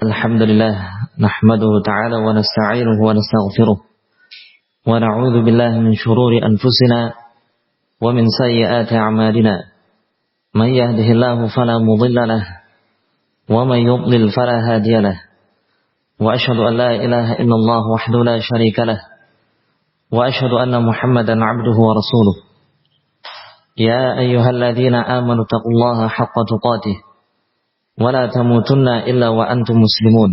الحمد لله نحمده تعالى ونستعينه ونستغفره ونعوذ بالله من شرور أنفسنا ومن سيئات أعمالنا من يهده الله فلا مضل له ومن يضلل فلا هادي له وأشهد أن لا إله إلا الله وحده لا شريك له وأشهد أن محمدا عبده ورسوله يا أيها الذين آمنوا اتقوا الله حق تقاته ولا تموتن إلا وأنتم مسلمون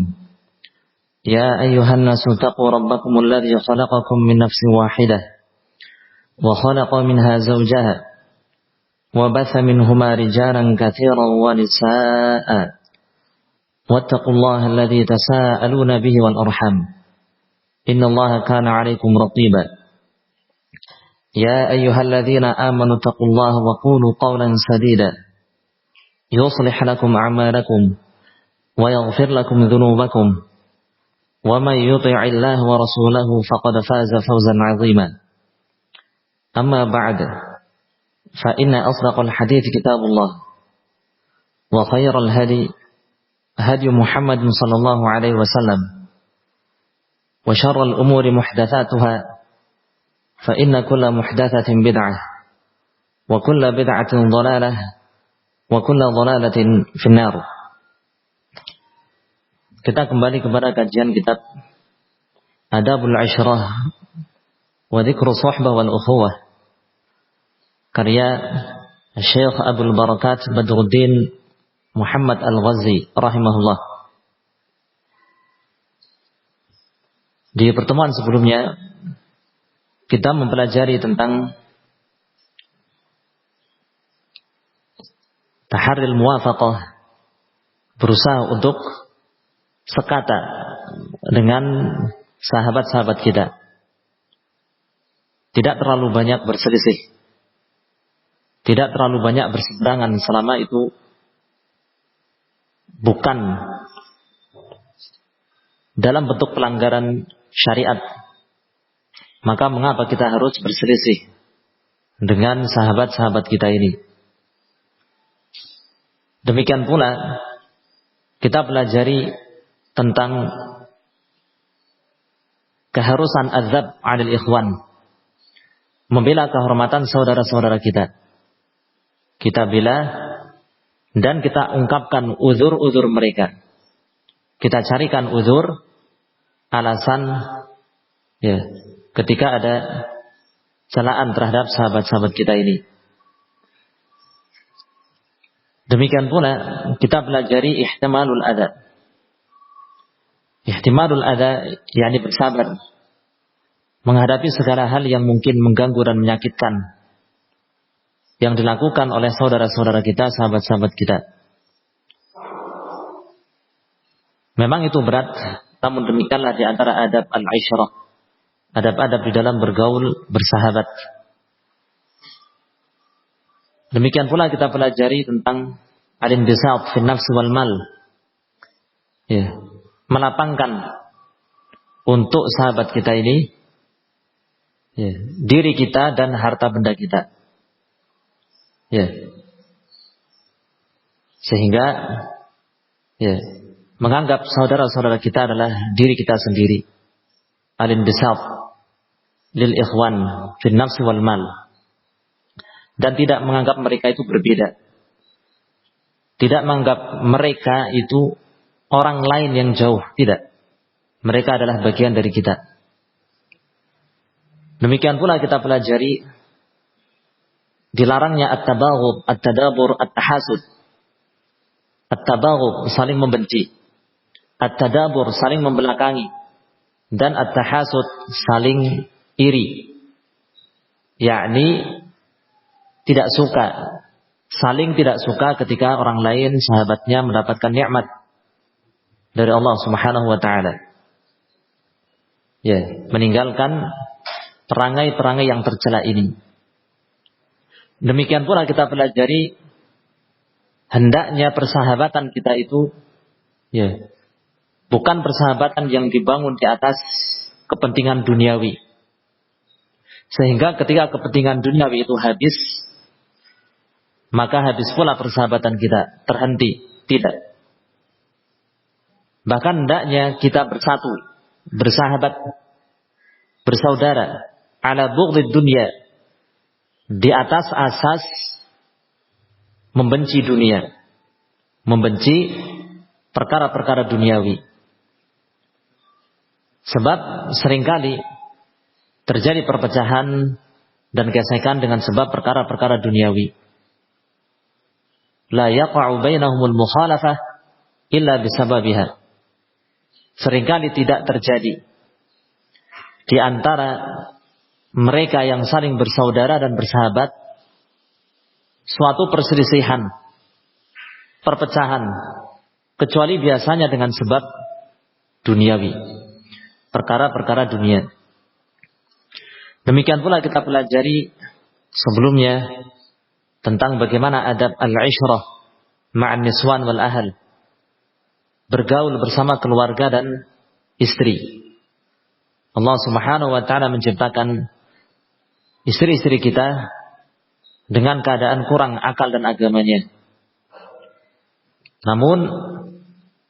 يا أيها الناس اتقوا ربكم الذي خلقكم من نفس واحدة وخلق منها زوجها وبث منهما رجالا كثيرا ونساء واتقوا الله الذي تساءلون به والأرحام إن الله كان عليكم رقيبا يا أيها الذين آمنوا اتقوا الله وقولوا قولا سديدا يصلح لكم أعمالكم ويغفر لكم ذنوبكم ومن يطع الله ورسوله فقد فاز فوزا عظيما أما بعد فإن أصدق الحديث كتاب الله وخير الهدي هدي محمد صلى الله عليه وسلم وشر الأمور محدثاتها فإن كل محدثة بدعة وكل بدعة ضلالة وكل ضلالة في النار. Kita kembali kepada kajian kitab Adabul Ishrah wa Dzikru Suhbah wal Ukhuwah karya Syekh Abdul Barakat Badruddin Muhammad Al-Ghazi rahimahullah. Di pertemuan sebelumnya kita mempelajari tentang taharril muwafaqah, berusaha untuk sekata dengan sahabat-sahabat kita. Tidak terlalu banyak berselisih, tidak terlalu banyak berseberangan selama itu bukan dalam bentuk pelanggaran syariat. Maka mengapa kita harus berselisih dengan sahabat-sahabat kita ini? Demikian pula kita pelajari tentang keharusan azab 'alal ikhwan, membela kehormatan saudara-saudara kita. Kita bela dan kita ungkapkan uzur-uzur mereka. Kita carikan uzur, alasan ya, ketika ada celaan terhadap sahabat-sahabat kita ini. Demikian pula kita pelajari ihtimalul adha. Ihtimalul adha yakni bersabar menghadapi segala hal yang mungkin mengganggu dan menyakitkan yang dilakukan oleh saudara-saudara kita, sahabat-sahabat kita. Memang itu berat, namun demikianlah di antara adab al-ishrah, adab-adab di dalam bergaul, bersahabat. Demikian pula kita pelajari tentang al-indisat fi nafs wal mal. Ya, melapangkan untuk sahabat kita ini ya, diri kita dan harta benda kita. Ya. Sehingga ya, menganggap saudara-saudara kita adalah diri kita sendiri. Al-indisat lil ikhwan fi nafs wal mal. Dan tidak menganggap mereka itu berbeda. Tidak menganggap mereka itu orang lain yang jauh. Tidak. Mereka adalah bagian dari kita. Demikian pula kita pelajari dilarangnya at-tabaghud, at-tadabur, at-tahasud. At-tabaghud saling membenci. At-tadabur saling membelakangi. Dan at-tahasud saling iri. Yakni tidak suka, saling tidak suka ketika orang lain sahabatnya mendapatkan nikmat dari Allah Subhanahu wa taala. Ya, meninggalkan perangai-perangai yang tercela ini. Demikian pula kita pelajari hendaknya persahabatan kita itu ya, bukan persahabatan yang dibangun di atas kepentingan duniawi. Sehingga ketika kepentingan duniawi itu habis, maka habis pula persahabatan kita, terhenti. Tidak. Bahkan hendaknya kita bersatu, bersahabat, bersaudara, ala bughdid dunya, di atas asas membenci dunia, membenci perkara-perkara duniawi. Sebab seringkali terjadi perpecahan dan gesekan dengan sebab perkara-perkara duniawi. La yaqa'u bainahumul mukhalafah illa bisababiha. Seringkali tidak terjadi di antara mereka yang saling bersaudara dan bersahabat suatu perselisihan, perpecahan, kecuali biasanya dengan sebab duniawi, perkara-perkara dunia. Demikian pula kita pelajari sebelumnya tentang bagaimana adab al-ishrah ma'an niswan wal ahl, bergaul bersama keluarga dan istri. Allah Subhanahu wa taala menciptakan istri-istri kita dengan keadaan kurang akal dan agamanya. Namun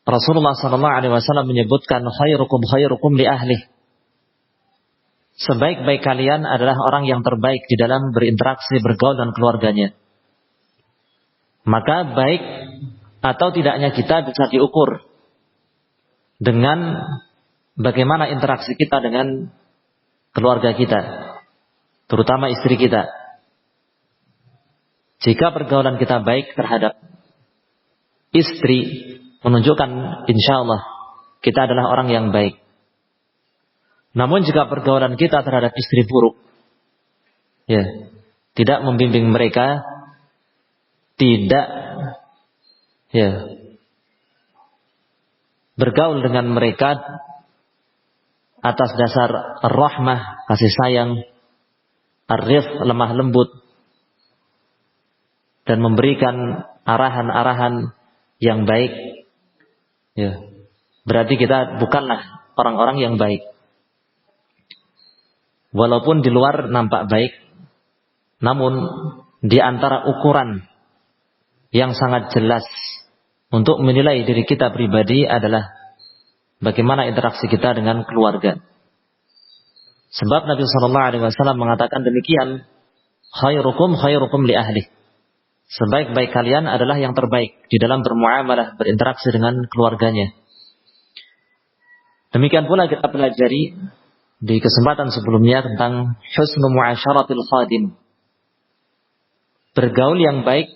Rasulullah sallallahu alaihi wasallam menyebutkan khairukum li ahli. Sebaik-baik kalian adalah orang yang terbaik di dalam berinteraksi, bergaul dan keluarganya. Maka baik atau tidaknya kita bisa diukur dengan bagaimana interaksi kita dengan keluarga kita, terutama istri kita. Jika pergaulan kita baik terhadap istri, menunjukkan insyaallah kita adalah orang yang baik. Namun jika pergaulan kita terhadap istri buruk, tidak membimbing mereka, tidak bergaul dengan mereka atas dasar rahmah, kasih sayang, arif, lemah lembut, dan memberikan arahan-arahan yang baik, berarti kita bukanlah orang-orang yang baik. Walaupun di luar nampak baik, namun di antara ukuran yang sangat jelas untuk menilai diri kita pribadi adalah bagaimana interaksi kita dengan keluarga. Sebab Nabi sallallahu alaihi wasallam mengatakan demikian, khairukum li ahli. Sebaik-baik kalian adalah yang terbaik di dalam bermuamalah, berinteraksi dengan keluarganya. Demikian pula kita pelajari di kesempatan sebelumnya tentang husnu muasyaratil khadim, bergaul yang baik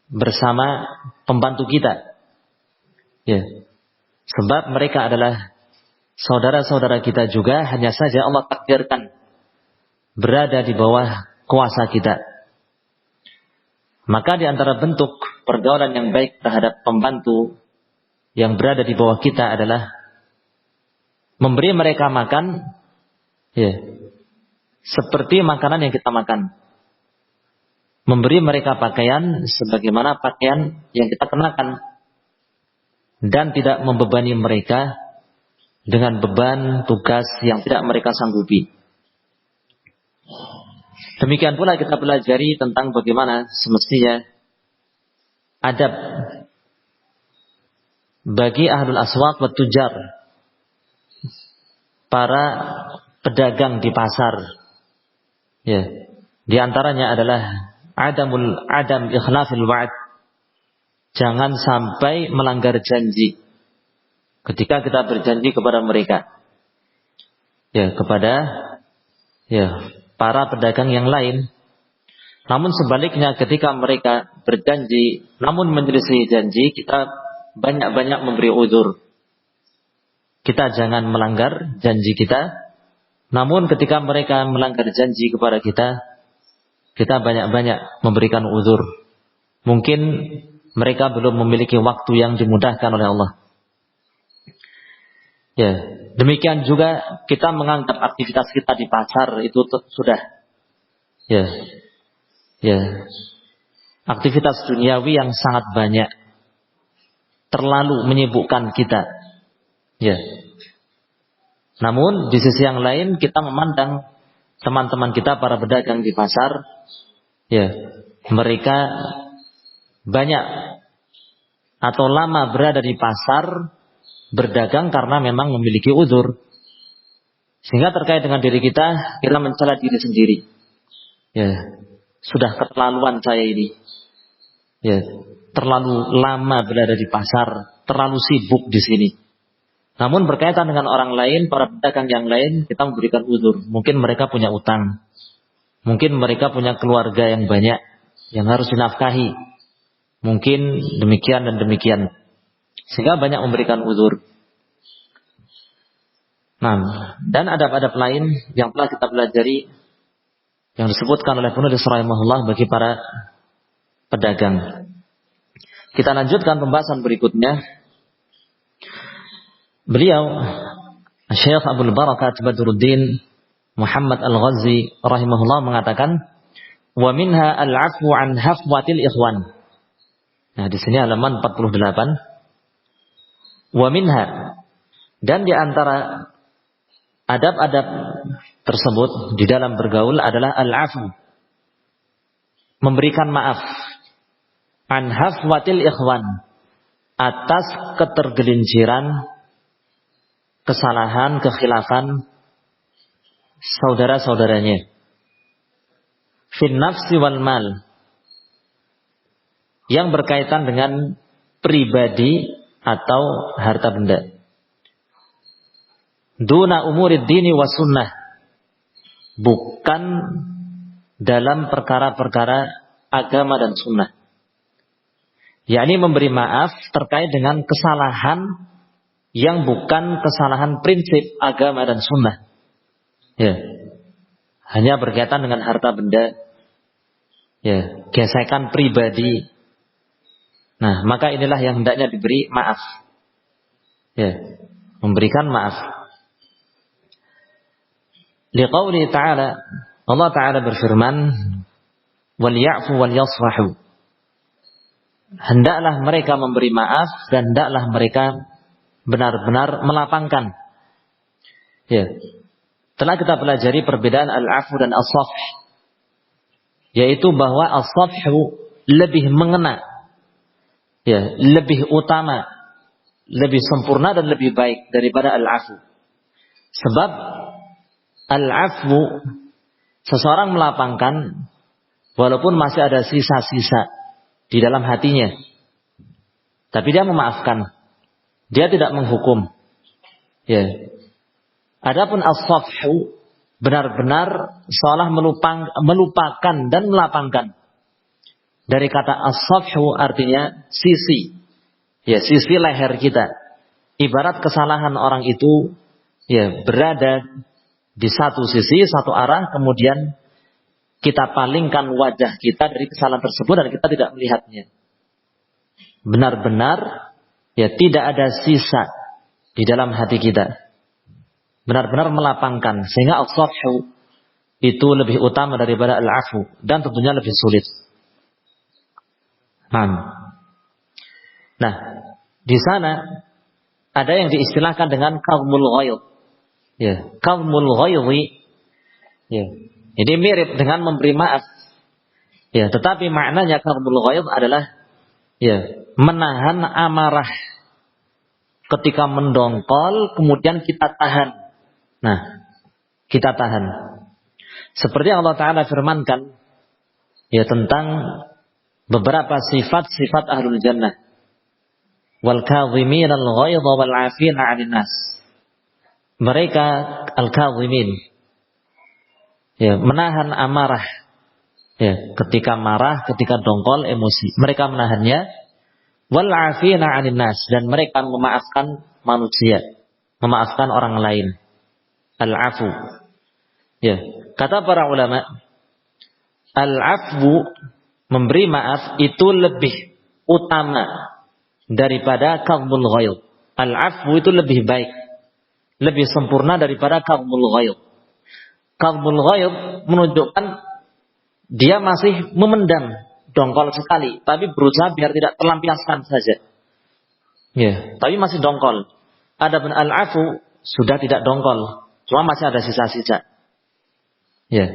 bersama pembantu kita. Sebab mereka adalah saudara-saudara kita juga, hanya saja Allah takdirkan berada di bawah kuasa kita. Maka di antara bentuk pergaulan yang baik terhadap pembantu yang berada di bawah kita adalah memberi mereka makan seperti makanan yang kita makan. Memberi mereka pakaian sebagaimana pakaian yang kita kenakan. Dan tidak membebani mereka dengan beban tugas yang tidak mereka sanggupi. Demikian pula kita pelajari tentang bagaimana semestinya adab bagi ahlul aswaq wa tujar, para pedagang di pasar. Di antaranya adalah adam ikhlafil wa'd. Jangan sampai melanggar janji ketika kita berjanji kepada mereka. Kepada para pedagang yang lain. Namun sebaliknya ketika mereka berjanji namun menyelisih janji, kita banyak-banyak memberi uzur. Kita jangan melanggar janji kita. Namun ketika mereka melanggar janji kepada kita, kita banyak-banyak memberikan uzur. Mungkin mereka belum memiliki waktu yang dimudahkan oleh Allah. Demikian juga kita menganggap aktivitas kita di pasar itu sudah aktivitas duniawi yang sangat banyak, terlalu menyibukkan kita. Namun di sisi yang lain kita memandang teman-teman kita para pedagang di pasar, mereka banyak atau lama berada di pasar berdagang karena memang memiliki uzur. Sehingga terkait dengan diri kita mencela diri sendiri. Ya, sudah keterlaluan saya ini. Ya, terlalu lama berada di pasar, terlalu sibuk di sini. Namun berkaitan dengan orang lain, para pedagang yang lain, kita memberikan uzur. Mungkin mereka punya utang. Mungkin mereka punya keluarga yang banyak, yang harus dinafkahi. Mungkin demikian dan demikian. Sehingga banyak memberikan uzur. Nah, dan adab-adab lain yang telah kita pelajari, yang disebutkan oleh penulis rahimahullah bagi para pedagang. Kita lanjutkan pembahasan berikutnya. Beliau Syekh Abdul Barakat Badruddin Muhammad Al-Ghazi rahimahullah mengatakan, wa minha al-'afwu 'an hafwatil ikhwan. Nah, di sini halaman 48. Wa minha, dan di antara adab-adab tersebut di dalam bergaul adalah al-'afwu, memberikan maaf, an hafwatil ikhwan, atas ketergelinciran, kesalahan, kekhilafan saudara-saudaranya. Fin nafsi wal mal, yang berkaitan dengan pribadi atau harta benda. Duna umurid dini wa sunnah, bukan dalam perkara-perkara agama dan sunnah. Yakni memberi maaf terkait dengan kesalahan yang bukan kesalahan prinsip agama dan sunnah. Ya, hanya berkaitan dengan harta benda, ya, gesekan pribadi. Nah, maka inilah yang hendaknya diberi maaf. Ya, memberikan maaf. Liqauli ta'ala, Allah Ta'ala berfirman, wal ya'fu wal yasfahu. Hendaklah mereka memberi maaf dan hendaklah mereka benar-benar melapangkan. Ya. Telah kita pelajari perbedaan al-'afwu dan as-safh. Yaitu bahwa as-safhu lebih mengena. Ya, lebih utama, lebih sempurna dan lebih baik daripada al-'afwu. Sebab al-'afwu, seseorang melapangkan walaupun masih ada sisa-sisa di dalam hatinya. Tapi dia memaafkan. Dia tidak menghukum. Ya. Adapun as-safhu benar-benar seolah melupakan dan melapangkan. Dari kata as-safhu artinya sisi. Ya, sisi leher kita. Ibarat kesalahan orang itu ya berada di satu sisi, satu arah, kemudian kita palingkan wajah kita dari kesalahan tersebut dan kita tidak melihatnya. Benar-benar ya tidak ada sisa di dalam hati kita. Benar-benar melapangkan. Sehingga as-safhu itu lebih utama daripada al-'afwu. Dan tentunya lebih sulit. Nah, di sana ada yang diistilahkan dengan qadmul ghaidh. Ya, qadmul ghaidhi. Ya. Jadi mirip dengan memberi maaf. Ya, tetapi maknanya qadmul ghaidh adalah ya, menahan amarah. Ketika mendongkol, kemudian kita tahan. Nah, kita tahan. Seperti Allah Ta'ala firmankan ya tentang beberapa sifat-sifat ahlul jannah. Wal kadhimin al-ghaidha wal 'afina 'anil nas. Mereka al-kadhimin, ya, menahan amarah. Ya, ketika marah, ketika dongkol, emosi, mereka menahannya. Wal 'afina 'anil nas, dan mereka memaafkan manusia, memaafkan orang lain. Al-'afwu. Ya, kata para ulama, al-'afwu, memberi maaf itu lebih utama daripada qadmul ghaidh. Al-'afwu itu lebih baik, lebih sempurna daripada qadmul ghaidh. Qadmul ghaidh menunjukkan dia masih memendam, dongkol sekali, tapi berusaha biar tidak terlampiaskan saja. Ya, tapi masih dongkol. Adapun al-'afwu sudah tidak dongkol, cuma masih ada sisa-sisa. Ya.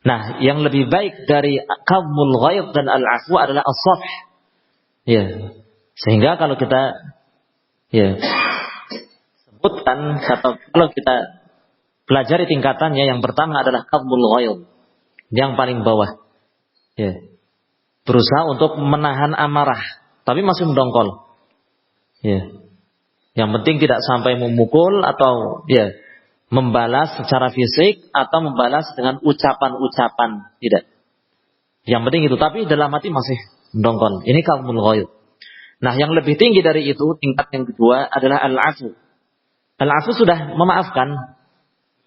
Nah, yang lebih baik dari qadmul ghaidh dan al-'afwu adalah as-safh. Ya. Sehingga kalau kita ya disebutkan atau kalau kita pelajari tingkatannya, yang pertama adalah qadbul ghaidh, yang paling bawah. Ya. Berusaha untuk menahan amarah, tapi masih mendongkol. Ya. Yang penting tidak sampai memukul atau membalas secara fisik atau membalas dengan ucapan-ucapan, tidak. Yang penting itu, tapi dalam hati masih mendongkol. Ini qadbul ghaidh. Nah, yang lebih tinggi dari itu, tingkat yang kedua adalah al-'afu. Al-'afu sudah memaafkan.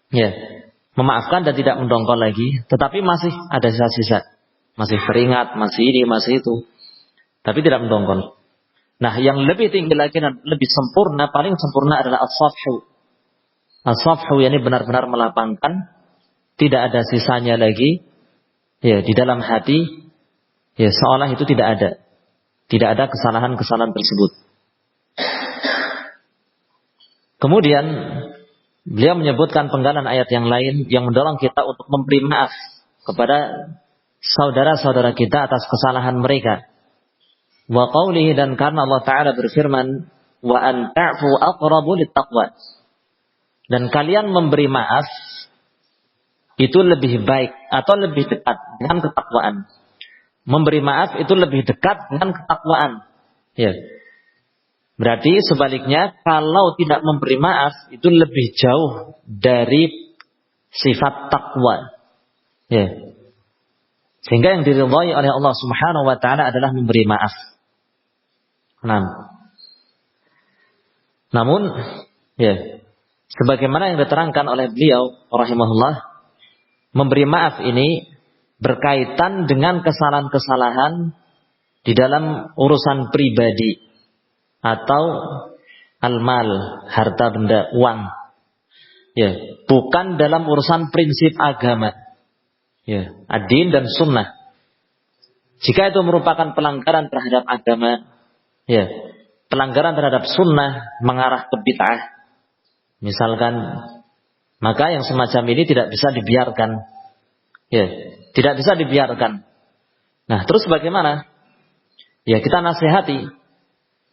Ya, memaafkan dan tidak mendongkol lagi, tetapi masih ada sisa-sisa. Masih teringat, masih ini, masih itu. Tapi tidak mendongkol. Nah, yang lebih tinggi lagi dan lebih sempurna, paling sempurna adalah as-safhu. As-safhu ini benar-benar melapangkan, tidak ada sisanya lagi. Ya, di dalam hati, ya seolah itu tidak ada. Tidak ada kesalahan-kesalahan tersebut. Kemudian beliau menyebutkan penggalan ayat yang lain yang mendorong kita untuk memberi maaf kepada saudara-saudara kita atas kesalahan mereka. Wa qawlihi, dan karena Allah Ta'ala berfirman, wa an ta'fu aqrabu littaqwa. Dan kalian memberi maaf itu lebih baik atau lebih dekat dengan ketakwaan. Memberi maaf itu lebih dekat dengan ketakwaan. Ya. Berarti sebaliknya, kalau tidak memberi maaf itu lebih jauh dari sifat takwa. Ya. Sehingga yang diridhai oleh Allah Subhanahu wa taala adalah memberi maaf. Namun, sebagaimana yang diterangkan oleh beliau rahimahullah, memberi maaf ini berkaitan dengan kesalahan-kesalahan di dalam urusan pribadi atau al-mal, harta benda, uang. Ya, bukan dalam urusan prinsip agama. Ya, ad-din dan sunnah. Jika itu merupakan pelanggaran terhadap agama, ya, pelanggaran terhadap sunnah mengarah ke bid'ah, misalkan, maka yang semacam ini tidak bisa dibiarkan. Ya, tidak bisa dibiarkan. Nah, terus bagaimana? Ya, kita nasihati.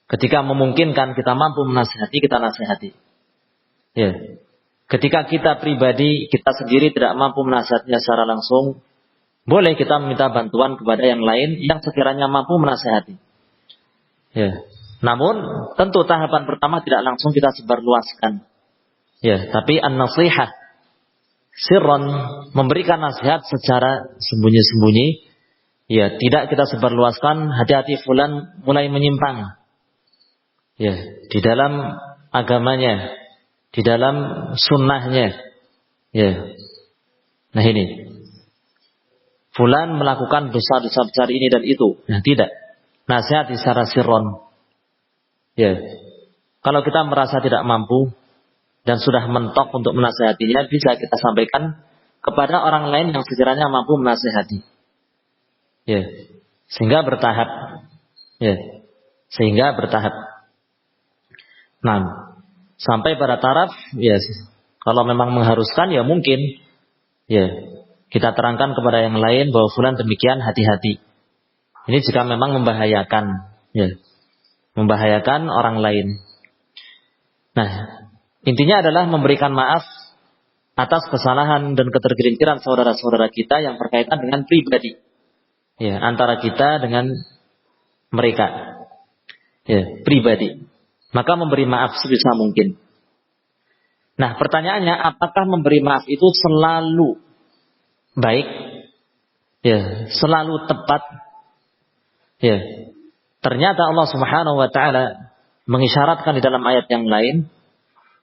Ketika memungkinkan, kita mampu menasihati, kita nasihati. Ya. Ketika kita pribadi, kita sendiri tidak mampu menasihatinya secara langsung, boleh kita meminta bantuan kepada yang lain yang sekiranya mampu menasihati. Ya. Namun, tentu tahapan pertama tidak langsung kita sebarluaskan. Ya, tapi an-nasihah sirron, memberikan nasihat secara sembunyi-sembunyi. Ya, tidak kita sebarluaskan, hati-hati fulan mulai menyimpang. Ya, di dalam agamanya, di dalam sunnahnya. Ya. Nah ini, fulan melakukan dosa-dosa besar ini dan itu. Nah, tidak. Nasihat secara sirron. Ya. Kalau kita merasa tidak mampu dan sudah mentok untuk menasihatinya, bisa kita sampaikan kepada orang lain yang sekiranya mampu menasihati. Ya. Sehingga bertahap. Ya. Sehingga bertahap. Nah, sampai pada taraf, ya, kalau memang mengharuskan, ya mungkin, ya, kita terangkan kepada yang lain bahwa fulan demikian, hati-hati. Ini jika memang membahayakan, ya, membahayakan orang lain. Nah, intinya adalah memberikan maaf atas kesalahan dan ketergelinciran saudara-saudara kita yang berkaitan dengan pribadi, ya, antara kita dengan mereka, ya, pribadi. Maka memberi maaf sebisa mungkin. Nah, pertanyaannya, apakah memberi maaf itu selalu baik? Ya, selalu tepat? Ya. Ternyata Allah Subhanahu wa taala mengisyaratkan di dalam ayat yang lain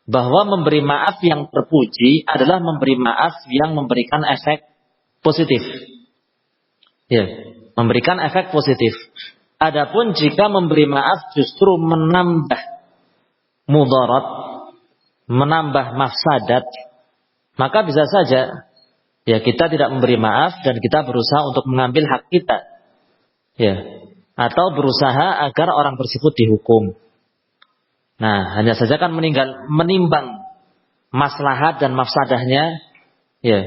bahwa memberi maaf yang terpuji adalah memberi maaf yang memberikan efek positif. Ya, memberikan efek positif. Adapun jika memberi maaf justru menambah mudarat, menambah mafsadat, maka bisa saja, ya, kita tidak memberi maaf dan kita berusaha untuk mengambil hak kita, ya, atau berusaha agar orang tersebut dihukum. Nah, hanya saja kan menimbang maslahat dan mafsadahnya, ya,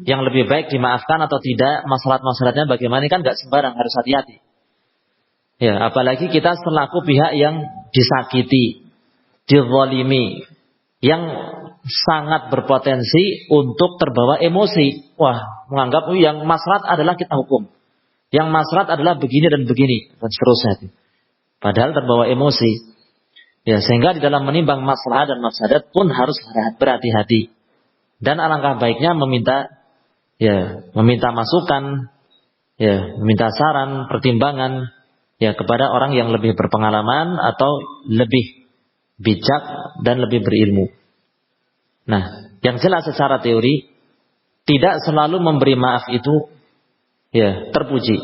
yang lebih baik dimaafkan atau tidak, maslahat-maslahatnya bagaimana, kan nggak sembarang, harus hati-hati. Ya, apalagi kita selaku pihak yang disakiti, dizalimi, yang sangat berpotensi untuk terbawa emosi. Wah, menganggap yang maslahat adalah kita hukum. Yang maslahat adalah begini dan begini dan seterusnya. Padahal terbawa emosi. Ya, sehingga di dalam menimbang maslahat dan mafsadat pun harus berhati-hati. Dan alangkah baiknya meminta masukan, meminta saran, pertimbangan kepada orang yang lebih berpengalaman atau lebih bijak dan lebih berilmu. Nah, yang jelas secara teori tidak selalu memberi maaf itu terpuji.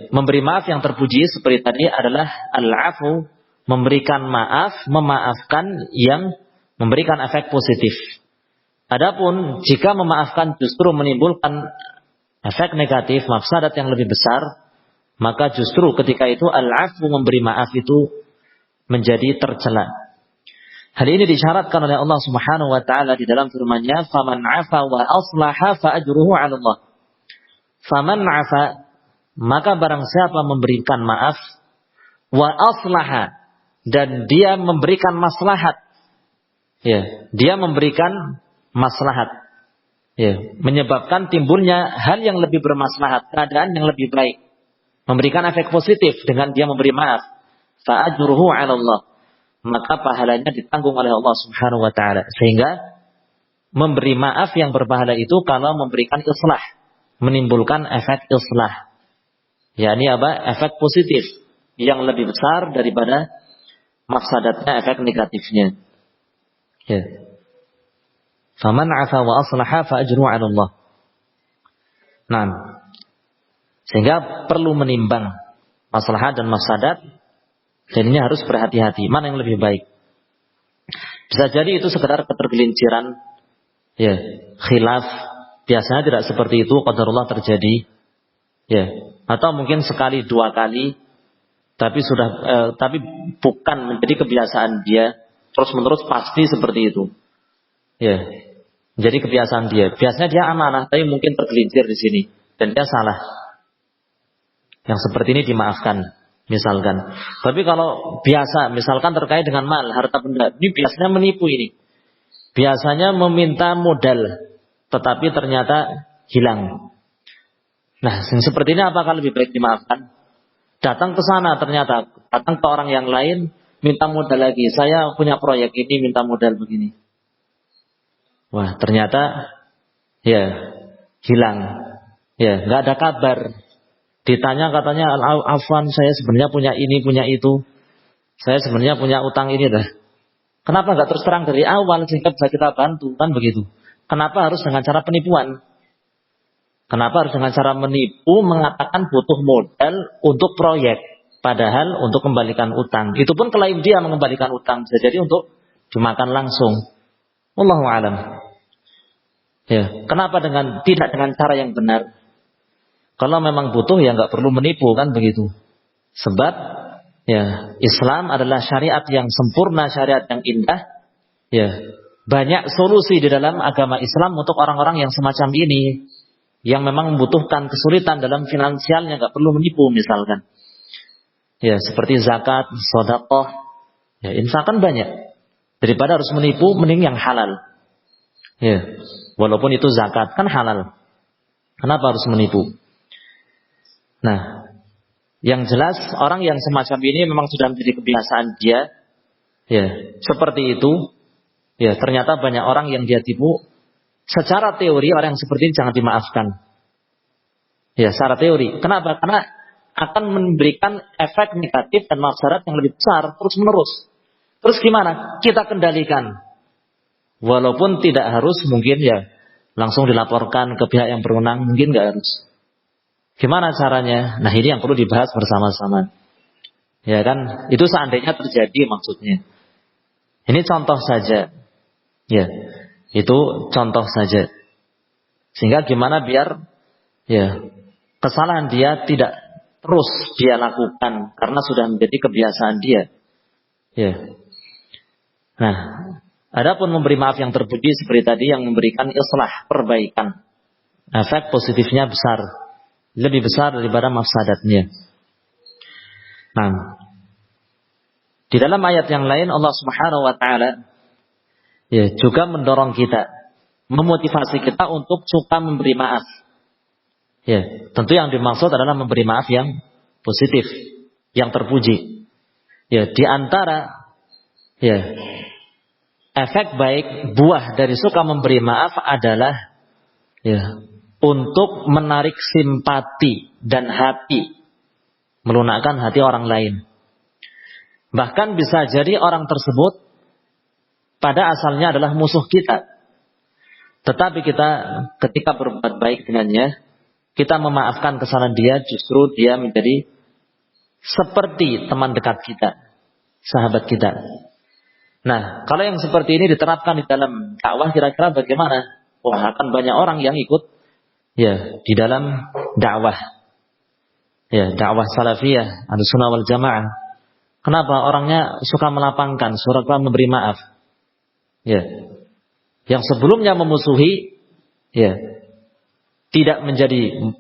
Memberi maaf yang terpuji seperti tadi adalah al-afu, memberikan maaf, memaafkan yang memberikan efek positif. Adapun jika memaafkan justru menimbulkan efek negatif, mafsadat yang lebih besar, maka justru ketika itu al-afu, memberi maaf itu menjadi tercela. Hal ini disyaratkan oleh Allah Subhanahu wa taala di dalam firman-Nya, "Faman 'afa wa aslaha fa ajruhu 'ala Allah." Faman 'afa, maka barang siapa memberikan maaf, wa aslaha, dan dia memberikan maslahat. Dia memberikan maslahat. Menyebabkan timbulnya hal yang lebih bermaslahat, keadaan yang lebih baik. Memberikan efek positif dengan dia memberi maaf. Fa ajruhu 'ala Allah. Maka pahalanya ditanggung oleh Allah Subhanahu wa taala. Sehingga memberi maaf yang berpahala itu kalau memberikan islah, menimbulkan efek islah. Yakni efek positif yang lebih besar daripada mafsadatnya, efek negatifnya. Faman 'afa wa aslaha fa ajruhu 'ala Allah. Nah, sehingga perlu menimbang maslahat dan mafsadat, dan ini harus berhati-hati mana yang lebih baik. Bisa jadi itu sekedar ketergelinciran, khilaf, biasanya tidak seperti itu, qadarullah terjadi, atau mungkin sekali dua kali, tapi bukan menjadi kebiasaan dia terus menerus pasti seperti itu. Jadi kebiasaan dia. Biasanya dia amanah, tapi mungkin tergelincir di sini dan dia salah. Yang seperti ini dimaafkan, misalkan. Tapi kalau biasa, misalkan terkait dengan mal, harta benda, ini biasanya menipu ini. Biasanya meminta modal, tetapi ternyata hilang. Nah, seperti ini apakah lebih baik dimaafkan? Datang ke sana ternyata, datang ke orang yang lain, minta modal lagi. Saya punya proyek ini, minta modal begini. Wah, ternyata hilang. Nggak ada kabar. Ditanya katanya, "Afwan, saya sebenarnya punya ini, punya itu. Saya sebenarnya punya utang ini dah." Kenapa nggak terus terang dari awal sehingga bisa kita bantu, kan begitu? Kenapa harus dengan cara penipuan? Kenapa harus dengan cara menipu, mengatakan butuh modal untuk proyek, padahal untuk kembalikan utang. Itu pun klaim dia mengembalikan utang, bisa jadi untuk dimakan langsung. Wallahu a'lam. Kenapa tidak dengan cara yang benar? Kalau memang butuh nggak perlu menipu, kan begitu. Sebab Islam adalah syariat yang sempurna, syariat yang indah. Banyak solusi di dalam agama Islam untuk orang-orang yang semacam ini, yang memang membutuhkan kesulitan dalam finansialnya, nggak perlu menipu misalkan. Seperti zakat, sedekah, infak kan banyak. Daripada harus menipu, mending yang halal. Walaupun itu zakat kan halal. Kenapa harus menipu? Nah, yang jelas orang yang semacam ini memang sudah menjadi kebiasaan dia. Seperti itu. Ternyata banyak orang yang dia tipu. Secara teori orang yang seperti ini jangan dimaafkan. Secara teori. Kenapa? Karena akan memberikan efek negatif dan mafsadat yang lebih besar terus menerus. Terus gimana? Kita kendalikan. Walaupun tidak harus mungkin langsung dilaporkan ke pihak yang berwenang, mungkin nggak harus. Gimana caranya? Nah, ini yang perlu dibahas bersama-sama. Kan? Itu seandainya terjadi maksudnya. Ini contoh saja. Itu contoh saja. Sehingga gimana biar kesalahan dia tidak terus dia lakukan karena sudah menjadi kebiasaan dia. Nah, adapun memberi maaf yang terpuji seperti tadi yang memberikan islah, perbaikan. Efek positifnya besar. Lebih besar daripada mafsadatnya. Nah, di dalam ayat yang lain Allah Subhanahu wa taala juga mendorong kita, memotivasi kita untuk suka memberi maaf. Tentu yang dimaksud adalah memberi maaf yang positif, yang terpuji. Di antara efek baik buah dari suka memberi maaf adalah untuk menarik simpati dan hati, melunakkan hati orang lain. Bahkan bisa jadi orang tersebut pada asalnya adalah musuh kita, tetapi kita ketika berbuat baik dengannya, kita memaafkan kesalahan dia, justru dia menjadi seperti teman dekat kita, sahabat kita. Nah, kalau yang seperti ini diterapkan di dalam dakwah, kira-kira bagaimana? Akan banyak orang yang ikut di dalam dakwah. Dakwah salafiyah, Ahlussunnah wal Jamaah. Kenapa? Orangnya suka melapangkan, suka memberi maaf. Yang sebelumnya memusuhi, tidak menjadi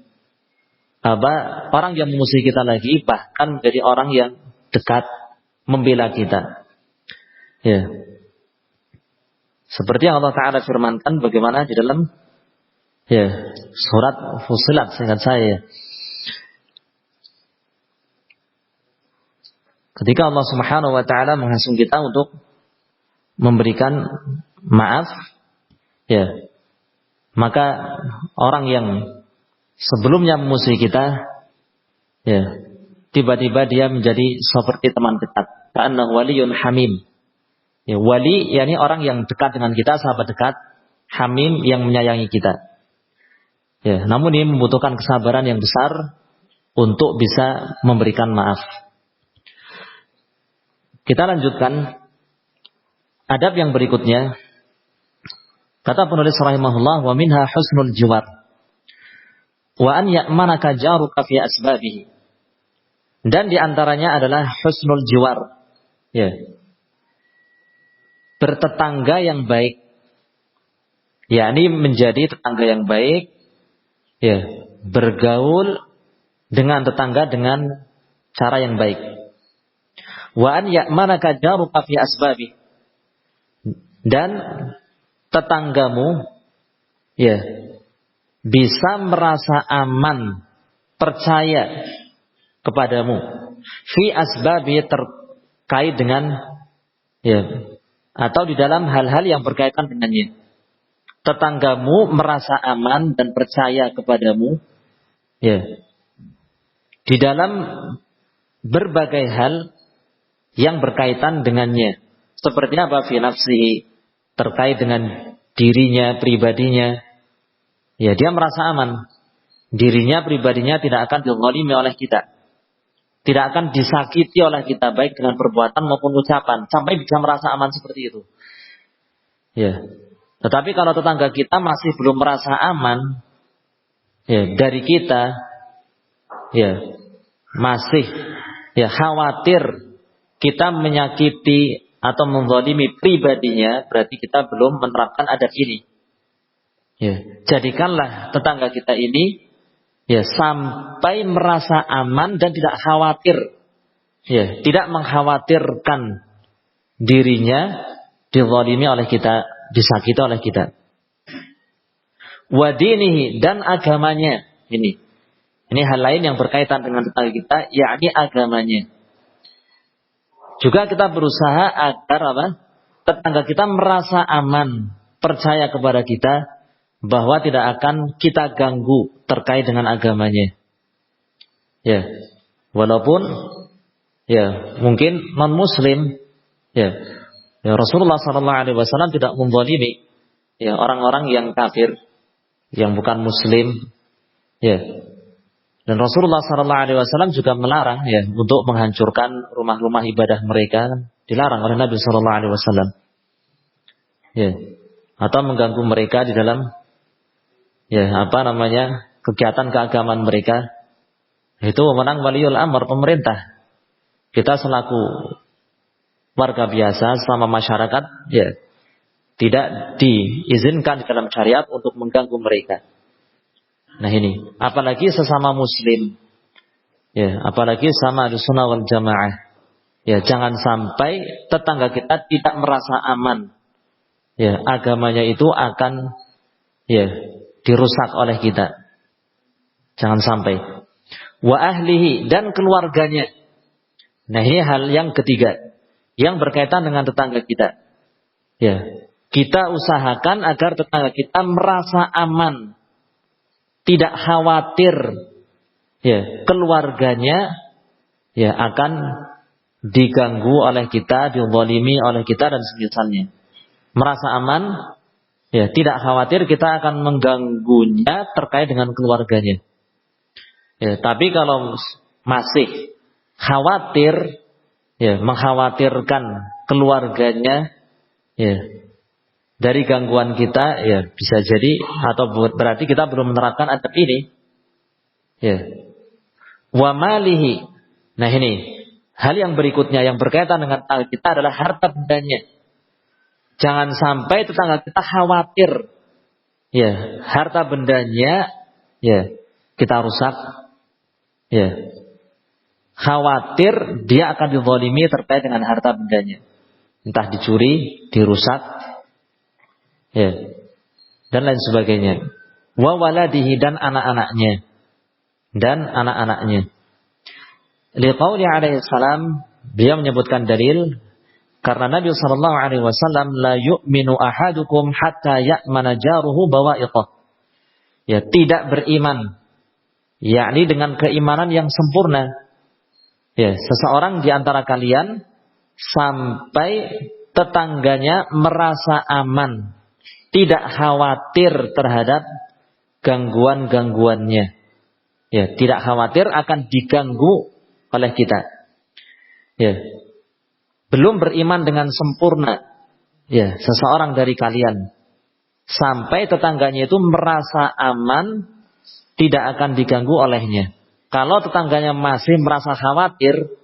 orang yang memusuhi kita lagi, bahkan menjadi orang yang dekat, membela kita. Seperti yang Allah Ta'ala firmankan bagaimana di dalam surat Fussilat, seingat saya. Ketika Allah Subhanahu wa Ta'ala menghasung kita untuk memberikan maaf, maka orang yang sebelumnya memusuhi kita, tiba-tiba dia menjadi seperti teman dekat. Ka'annahu waliyun hamim. Wali, yakni orang yang dekat dengan kita, sahabat dekat. Hamim, yang menyayangi kita. Namun ini membutuhkan kesabaran yang besar untuk bisa memberikan maaf. Kita lanjutkan adab yang berikutnya. Kata penulis rahimahullah, wa minha husnul jiwar wa an ya'manaka jaruka fi asbabihi. Dan diantaranya adalah husnul jiwar, bertetangga yang baik, yakni menjadi tetangga yang baik, bergaul dengan tetangga dengan cara yang baik. Wa an ya'manaka jaruka fi asbabihi. Dan tetanggamu bisa merasa aman, percaya kepadamu fi asbabi, terkait dengan atau di dalam hal-hal yang berkaitan dengannya. Tetanggamu merasa aman dan percaya kepadamu di dalam berbagai hal yang berkaitan dengannya. Seperti apa? Fi nafsihi, terkait dengan dirinya, pribadinya. Dia merasa aman. Dirinya, pribadinya tidak akan dizalimi oleh kita. Tidak akan disakiti oleh kita, baik dengan perbuatan maupun ucapan. Sampai bisa merasa aman seperti itu. Tetapi kalau tetangga kita masih belum merasa aman dari kita, masih khawatir kita menyakiti atau menzalimi pribadinya, berarti kita belum menerapkan adab ini. Jadikanlah tetangga kita ini sampai merasa aman dan tidak khawatir, tidak mengkhawatirkan dirinya dizalimi oleh kita, disakiti oleh kita. Wa dinihi, dan agamanya. Ini hal lain yang berkaitan dengan tetangga kita, yakni agamanya. Juga kita berusaha agar tetangga kita merasa aman, percaya kepada kita, bahwa tidak akan kita ganggu terkait dengan agamanya. Walaupun mungkin non muslim, Rasulullah SAW tidak menzalimi orang-orang yang kafir, yang bukan muslim. Dan Rasulullah SAW juga melarang untuk menghancurkan rumah-rumah ibadah mereka, dilarang oleh Nabi SAW. Atau mengganggu mereka di dalam kegiatan keagamaan mereka. Itu wewenang waliul amr, pemerintah. Kita selaku warga biasa, selama masyarakat, tidak diizinkan di dalam syariat untuk mengganggu mereka. Nah ini, apalagi sesama muslim, apalagi sama Ahlussunnah wal Jamaah, jangan sampai tetangga kita tidak merasa aman ya, agamanya itu akan ya dirusak oleh kita. Jangan sampai. Wa ahlihi, dan keluarganya. Nah, ini hal yang ketiga yang berkaitan dengan tetangga kita. Ya, kita usahakan agar tetangga kita merasa aman, tidak khawatir ya keluarganya ya akan diganggu oleh kita, dizalimi oleh kita dan semisalnya. Merasa aman, ya tidak khawatir kita akan mengganggunya terkait dengan keluarganya. Ya, tapi kalau masih khawatir, ya mengkhawatirkan keluarganya, ya dari gangguan kita, ya bisa jadi atau berarti kita belum menerapkan adab ini. Ya, wa malihi. Nah ini hal yang berikutnya yang berkaitan dengan tetangga kita adalah harta bendanya. Jangan sampai tetangga kita khawatir, ya harta bendanya, ya kita rusak, ya khawatir dia akan dizalimi terkait dengan harta bendanya, entah dicuri, dirusak, ya dan lain sebagainya. Wa waladihi, dan anak-anaknya, Liqauli alaihi salam, beliau menyebutkan dalil karena Nabi sallallahu alaihi wasallam, la yu'minu ahadukum hatta ya'mana jaruhu bawa'iqah. Ya, tidak beriman, yakni dengan keimanan yang sempurna. Ya, seseorang di antara kalian sampai tetangganya merasa aman, tidak khawatir terhadap gangguan-gangguannya. Ya, tidak khawatir akan diganggu oleh kita. Ya. Belum beriman dengan sempurna. Ya, seseorang dari kalian sampai tetangganya itu merasa aman, tidak akan diganggu olehnya. Kalau tetangganya masih merasa khawatir,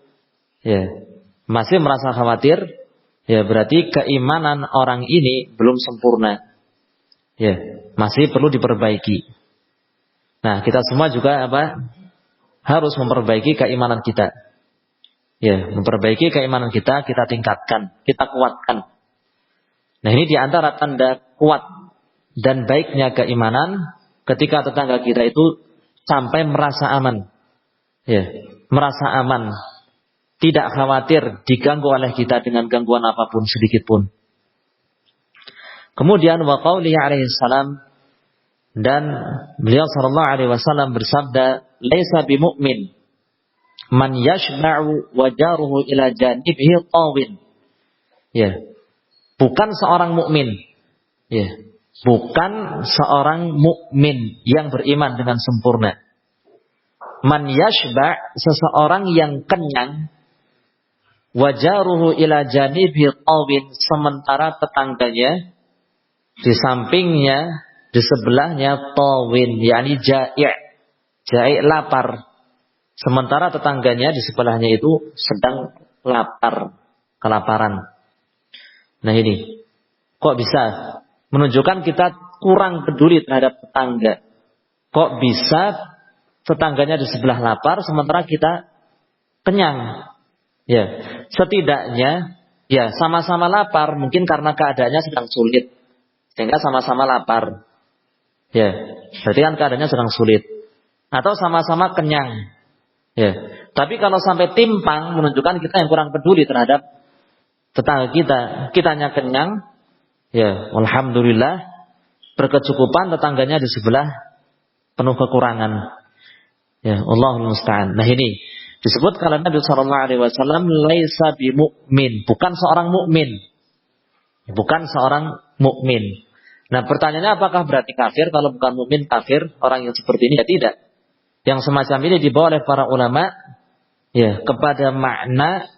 ya berarti keimanan orang ini belum sempurna. Ya, masih perlu diperbaiki. Nah, kita semua juga harus memperbaiki keimanan kita. Ya, memperbaiki keimanan kita, kita tingkatkan, kita kuatkan. Nah, ini diantara tanda kuat dan baiknya keimanan ketika tetangga kita itu sampai merasa aman. Ya, merasa aman, tidak khawatir diganggu oleh kita dengan gangguan apapun sedikit pun. Kemudian wa qaulihi alaihi salam, dan beliau sallallahu alaihi wasallam bersabda, laisa bimumin man yashba'u wa jaruhu ila janibihi tawin. Ya. Bukan seorang mukmin. Ya. Bukan seorang mukmin yang beriman dengan sempurna. Man yashba', seseorang yang kenyang, wa jaruhu ila janibihi tawin, sementara tetangganya di sampingnya, di sebelahnya tawin, yakni ja'i' lapar. Sementara tetangganya di sebelahnya itu sedang lapar, kelaparan. Nah ini, kok bisa menunjukkan kita kurang peduli terhadap tetangga? Kok bisa tetangganya di sebelah lapar, sementara kita kenyang? Ya, setidaknya, ya sama-sama lapar, mungkin karena keadaannya sedang sulit, sehingga sama-sama lapar. Ya, berarti kan keadaannya sedang sulit. Atau sama-sama kenyang. Ya, tapi kalau sampai timpang menunjukkan kita yang kurang peduli terhadap tetangga kita. Kitanya kenyang, ya, alhamdulillah berkecukupan, tetangganya di sebelah penuh kekurangan. Ya, Allahul musta'an. Nah ini disebut kalau Nabi sallallahu alaihi wasallam laisa bimumin, bukan seorang mukmin. Bukan seorang mukmin. Nah, pertanyaannya apakah berarti kafir? Kalau bukan mukmin kafir orang yang seperti ini? Ya tidak. Yang semacam ini dibawa oleh para ulama ya kepada makna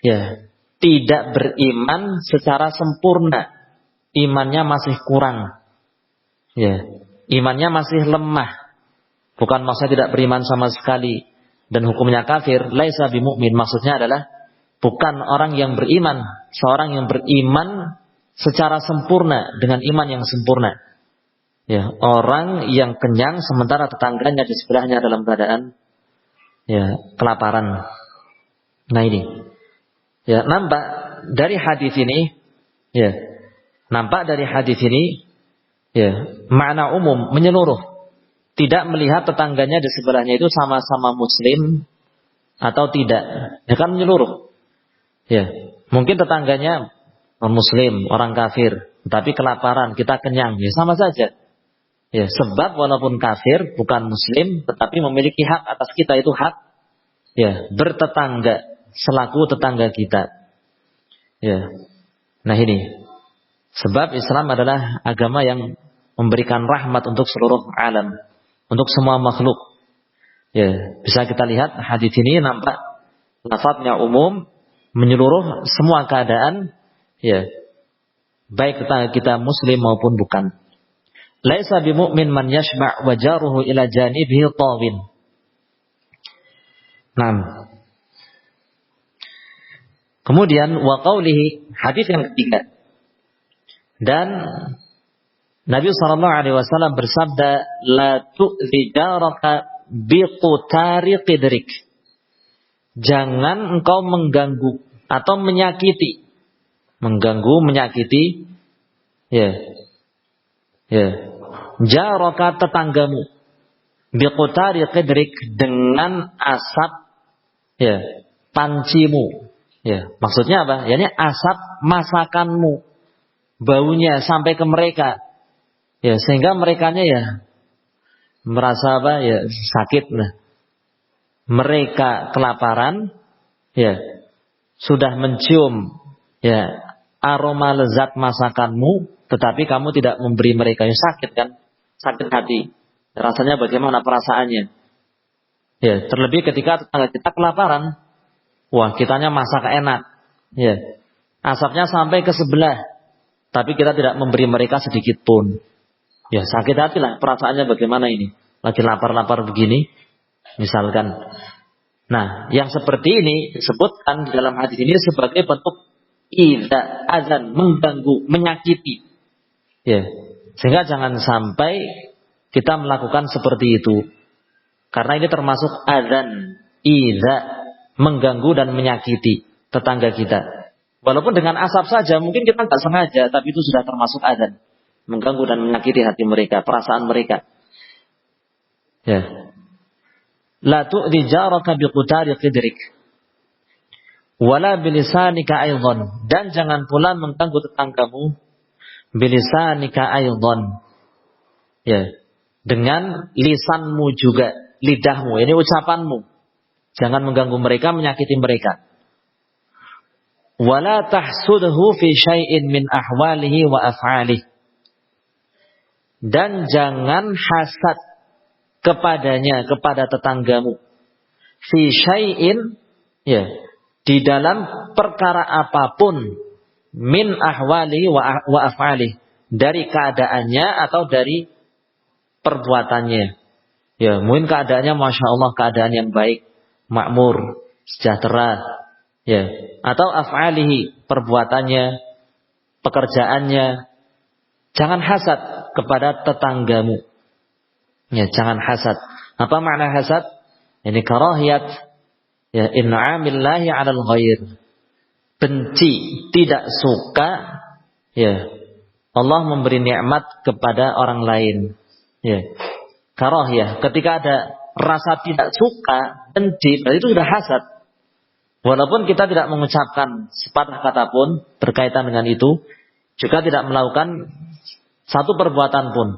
ya tidak beriman secara sempurna, imannya masih kurang, ya imannya masih lemah. Bukan maksudnya tidak beriman sama sekali dan hukumnya kafir. Laisa bimumin, maksudnya adalah bukan orang yang beriman, seorang yang beriman secara sempurna dengan iman yang sempurna. Ya, orang yang kenyang sementara tetangganya di sebelahnya dalam keadaan ya kelaparan. Nah ini, ya nampak dari hadis ini, ya Nampak dari hadis ini, ya, makna umum menyeluruh. Tidak melihat tetangganya di sebelahnya itu sama-sama muslim atau tidak. Ya kan menyeluruh. Ya, mungkin tetangganya non muslim, orang kafir, tapi kelaparan, kita kenyang, ya sama saja. Ya, sebab walaupun kafir, bukan muslim, tetapi memiliki hak atas kita, itu hak ya bertetangga selaku tetangga kita. Ya. Nah ini. Sebab Islam adalah agama yang memberikan rahmat untuk seluruh alam, untuk semua makhluk. Ya, bisa kita lihat hadis ini nampak lafadznya umum, menyeluruh semua keadaan, ya, baik tetangga kita muslim maupun bukan. Laisa bimu'min man yashba' wa jaruhu ila janibihi tawin. Nah. Kemudian wa qawlihi, hadis yang ketiga. Dan Nabi SAW bersabda, la tu'zi jaraka biqutari qidrik. Jangan engkau mengganggu atau menyakiti. Mengganggu, menyakiti, ya, ya, jaraka tetanggamu. Biqutari qidrik, dengan asap, ya, pancimu. Ya, maksudnya apa? Yani asap masakanmu. Baunya sampai ke mereka, ya, sehingga merekanya ya merasa apa, ya sakit lah. Mereka kelaparan, ya, sudah mencium ya aroma lezat masakanmu, tetapi kamu tidak memberi mereka, yang sakit kan, sakit hati. Rasanya bagaimana perasaannya? Ya, terlebih ketika tetangga kita kelaparan, wah kitanya masak enak, ya, asapnya sampai ke sebelah. Tapi kita tidak memberi mereka sedikit pun. Ya sakit hati lah. Perasaannya bagaimana ini? Lagi lapar-lapar begini. Misalkan. Nah yang seperti ini disebutkan di dalam hadis ini sebagai bentuk idza azan, mengganggu, menyakiti. Ya. Sehingga jangan sampai kita melakukan seperti itu. Karena ini termasuk azan, idza, mengganggu dan menyakiti tetangga kita. Walaupun dengan asap saja, mungkin kita nggak sengaja, tapi itu sudah termasuk adzan, mengganggu dan menyakiti hati mereka, perasaan mereka. Ya. La tu'dhi jaraka biqutari qidrik, wala bilisanika aidan, dan jangan pula mengganggu tetanggamu bilisanika aidan. Ya. Dengan lisanmu juga, lidahmu, ini ucapanmu. Jangan mengganggu mereka, menyakiti mereka. Wala tahsudhu fi syai'in min ahwalihi wa af'alihi. Dan jangan hasad kepadanya, kepada tetanggamu. Fi syai'in, ya, di dalam perkara apapun, min ahwalihi wa af'alihi, dari keadaannya atau dari perbuatannya. Ya, mungkin keadaannya Masya Allah keadaan yang baik, makmur, sejahtera, ya, atau af'alihi, perbuatannya, pekerjaannya. Jangan hasad kepada tetanggamu. Ya, jangan hasad. Apa makna hasad? Ini karahiyat, ya, in'amillahi 'alal ghair. Benci, tidak suka, ya, Allah memberi nikmat kepada orang lain. Ya. Karahiyah, ketika ada rasa tidak suka, benci, berarti itu sudah hasad. Walaupun kita tidak mengucapkan sepatah kata pun berkaitan dengan itu, juga tidak melakukan satu perbuatan pun,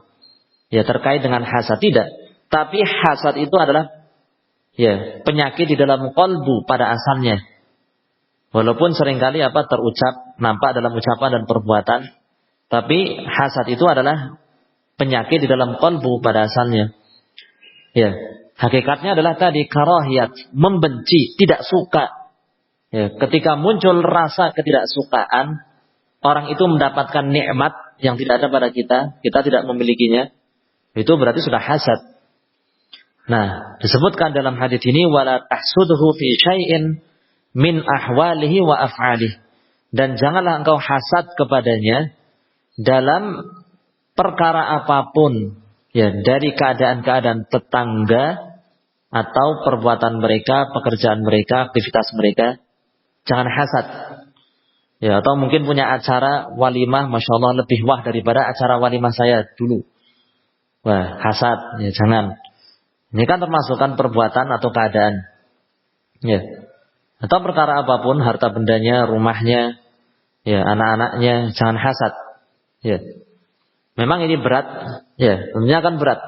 ya, terkait dengan hasad, tidak. Tapi hasad itu adalah, ya, penyakit di dalam qalbu pada asalnya. Walaupun seringkali terucap, nampak dalam ucapan dan perbuatan, tapi hasad itu adalah penyakit di dalam qalbu pada asalnya. Ya, hakikatnya adalah tadi karahiyat, membenci, tidak suka. Ya, ketika muncul rasa ketidaksukaan, orang itu mendapatkan nikmat yang tidak ada pada kita, kita tidak memilikinya, itu berarti sudah hasad. Nah, disebutkan dalam hadis ini, wala tahsudhu fi syai'in min ahwalihi wa af'alihi, dan janganlah engkau hasad kepadanya dalam perkara apapun, ya, dari keadaan-keadaan tetangga atau perbuatan mereka, pekerjaan mereka, aktivitas mereka. Jangan hasad. Ya, atau mungkin punya acara walimah, masya Allah lebih wah daripada acara walimah saya dulu. Wah, hasad, ya jangan. Ini kan termasuk kan perbuatan atau keadaan. Ya. Atau perkara apapun, harta bendanya, rumahnya, ya anak-anaknya, jangan hasad. Ya. Memang ini berat, ya, tentunya kan berat.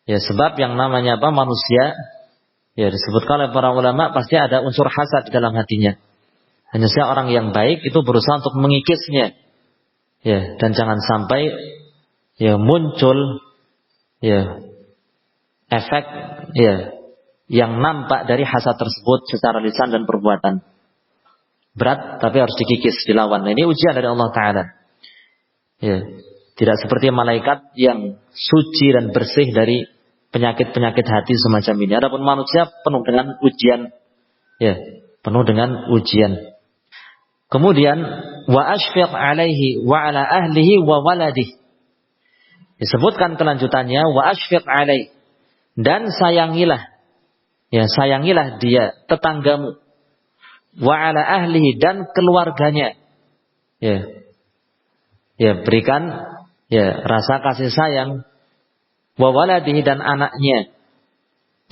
Ya, sebab yang namanya apa manusia, ya disebutkan oleh para ulama pasti ada unsur hasad di dalam hatinya. Hanya saja orang yang baik itu berusaha untuk mengikisnya. Ya, dan jangan sampai ya muncul ya efek ya yang nampak dari hasad tersebut secara lisan dan perbuatan. Berat tapi harus dikikis, dilawan. Nah, ini ujian dari Allah Ta'ala. Ya, tidak seperti malaikat yang suci dan bersih dari penyakit-penyakit hati semacam ini. Adapun manusia penuh dengan ujian. Ya, penuh dengan ujian. Kemudian wa asfiq alaihi wa ala ahlihi wa waladihi. Disebutkan kelanjutannya wa asfiq alaihi, dan sayangilah, ya sayangilah dia, tetanggamu, wa ala ahlihi, dan keluarganya. Ya. Ya, berikan ya rasa kasih sayang, wa waladihi, dan anaknya.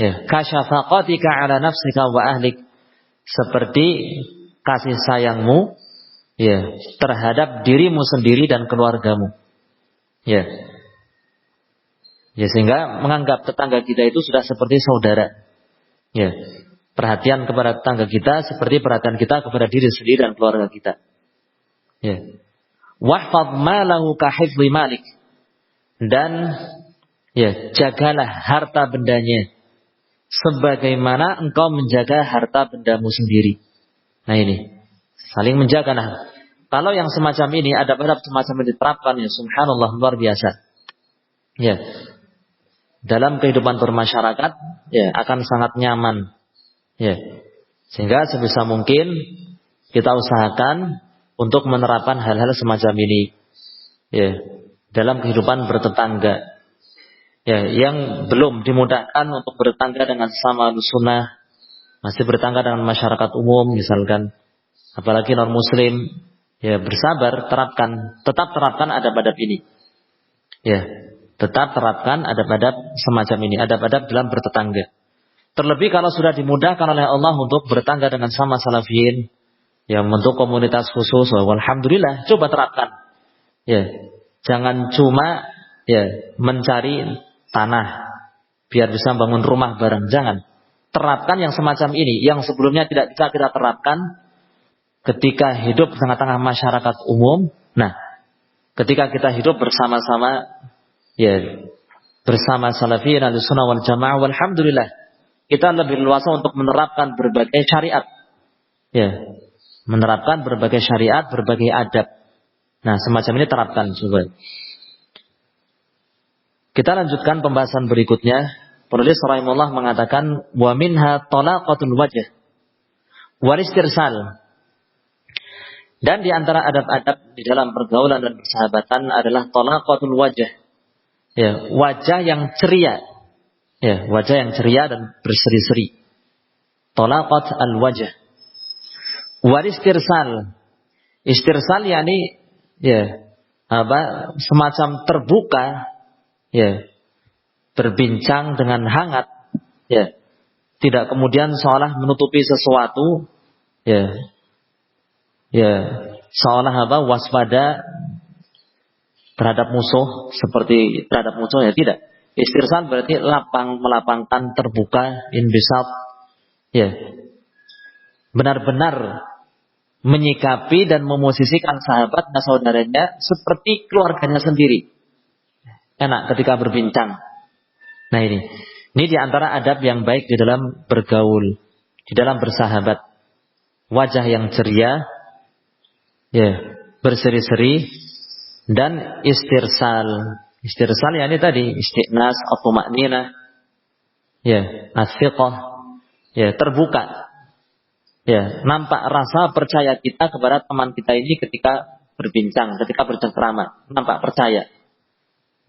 Ya, kasyafaqatika ala nafsika wa ahlik, seperti kasih sayangmu ya terhadap dirimu sendiri dan keluargamu. Ya. Ya, sehingga menganggap tetangga kita itu sudah seperti saudara. Ya. Perhatian kepada tetangga kita seperti perhatian kita kepada diri sendiri dan keluarga kita. Ya. Wahfadz malahu ka hifdzi malik, dan ya jagalah harta bendanya sebagaimana engkau menjaga harta bendamu sendiri. Nah ini, saling menjaga. Nah, kalau yang semacam ini, adab-adab semacam ini diterapkan, ya subhanallah, luar biasa. Ya, dalam kehidupan bermasyarakat, ya akan sangat nyaman. Ya, sehingga sebisa mungkin kita usahakan untuk menerapkan hal-hal semacam ini. Ya, dalam kehidupan bertetangga. Ya, yang belum dimudahkan untuk bertetangga dengan sesama sunnah, masih bertetangga dengan masyarakat umum misalkan, apalagi non muslim, ya bersabar, tetap terapkan adab-adab ini. Ya, tetap terapkan adab-adab semacam ini, adab-adab dalam bertetangga. Terlebih kalau sudah dimudahkan oleh Allah untuk bertetangga dengan sama salafiyin, ya membentuk komunitas khusus, alhamdulillah, coba terapkan. Ya, jangan cuma ya mencari tanah biar bisa bangun rumah bareng, jangan. Terapkan yang semacam ini, yang sebelumnya tidak bisa kita terapkan ketika hidup di tengah-tengah masyarakat umum. Nah, ketika kita hidup bersama-sama, ya bersama salafiyin ahlussunnah wal jamaah, walhamdulillah, kita lebih luasa untuk menerapkan berbagai syariat. Ya, menerapkan berbagai syariat, berbagai adab. Nah, semacam ini terapkan coba. Kita lanjutkan pembahasan berikutnya. Penulis rahimahullah mengatakan wa minha talaqatul wajh wa istirsal. Dan di antara adab-adab di dalam pergaulan dan persahabatan adalah talaqatul wajh. Ya, wajah yang ceria. Ya, wajah yang ceria dan berseri-seri. Talaqat al-wajh. Wa istirsal. Istirsal yakni ya semacam terbuka, ya berbincang dengan hangat, ya tidak kemudian seolah menutupi sesuatu, ya seolah waspada terhadap musuh, seperti terhadap musuh, ya tidak. Istirsal berarti melapangkan, terbuka, inbisat, ya benar-benar menyikapi dan memosisikan sahabat dan saudaranya seperti keluarganya sendiri. Enak ketika berbincang. Nah ini di antara adab yang baik di dalam bergaul, di dalam bersahabat. Wajah yang ceria, ya berseri-seri, dan istirsal. Istirsal ya ini tadi istiqnas, at-tuma'ninah, ya as-siqah, ya terbuka. Ya, nampak rasa percaya kita kepada teman kita ini ketika berbincang, ketika bercengkrama, nampak percaya.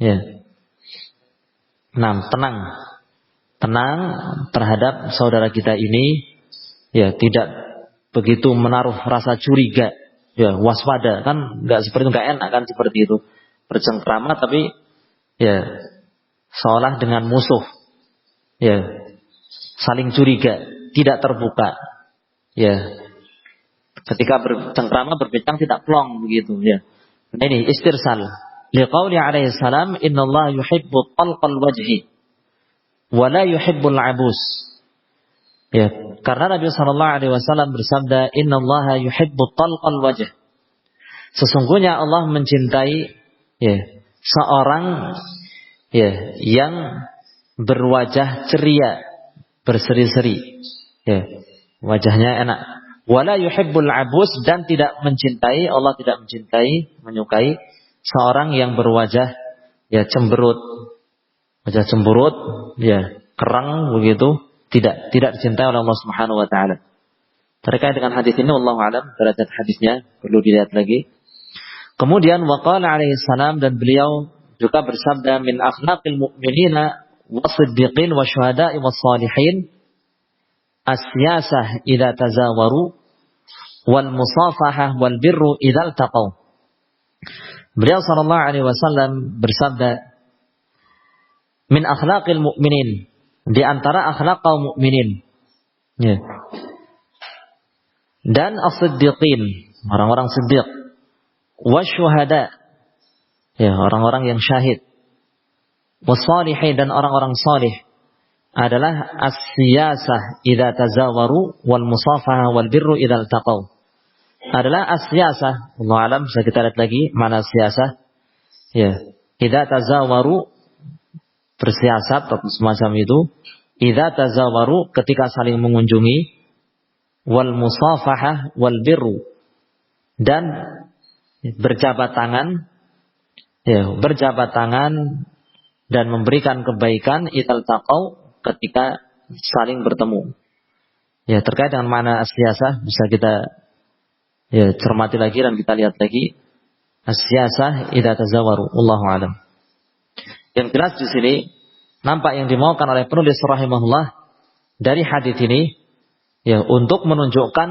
Ya. Nah, tenang terhadap saudara kita ini, ya tidak begitu menaruh rasa curiga, ya waspada, kan nggak seperti itu, nggak enak kan seperti itu. Bercengkrama tapi ya seolah dengan musuh, ya saling curiga, tidak terbuka, ya ketika bercengkrama berbincang tidak plong begitu, ya. Nah, ini istirsal. Liqauli alaihi salam, innallaha yuhibbu talqal wajhi wa la yuhibbul abus. Ya, karena Nabi sallallahu alaihi wasallam bersabda, innallaha yuhibbu talqal wajh. Sesungguhnya Allah mencintai ya seorang ya yang berwajah ceria, berseri-seri. Ya, wajahnya enak. Wala yuhibbul abus, dan tidak mencintai, Allah tidak mencintai, menyukai seorang yang berwajah ya cemberut. Wajah cemberut, ya kerang begitu, tidak dicintai oleh Allah Subhanahu wa taala. Terkait dengan hadis ini wallahu alam, derajat hadisnya perlu dilihat lagi. Kemudian waqala alaihi salam, dan beliau juga bersabda, min akhlaqil mu'minina wasiddiqin wasyuhada'i wassalihin as-siyasah idza tazawaru wal musafahah wal birru idza iltaqaw. Beliau sallallahu alaihi wasallam bersabda, min akhlaqil mu'minin, di antara akhlak kaum mukminin, ya. Dan as-siddiqin, orang-orang siddiq, wasyuhada, ya orang-orang yang syahid, wassalihin, dan orang-orang salih, adalah as-siyasah idza tazawaru wal musafahah wal birru idza iltaqaw. Adalah as-siyasah, Allah alam, bisa kita lihat lagi mana siyasah, ya idza tazawaru, bersiasat atau semacam itu, idza tazawaru, ketika saling mengunjungi, wal musafahah wal birru, dan berjabat tangan, ya berjabat tangan dan memberikan kebaikan, idza taqau, ketika saling bertemu. Ya, terkait dengan mana as-siyasah bisa kita ya cermati lagi dan kita lihat lagi. As-siyasah idza tazawaru, wallahu alam. Yang jelas di sini nampak yang dimaukan oleh penulis rahimahullah dari hadis ini ya untuk menunjukkan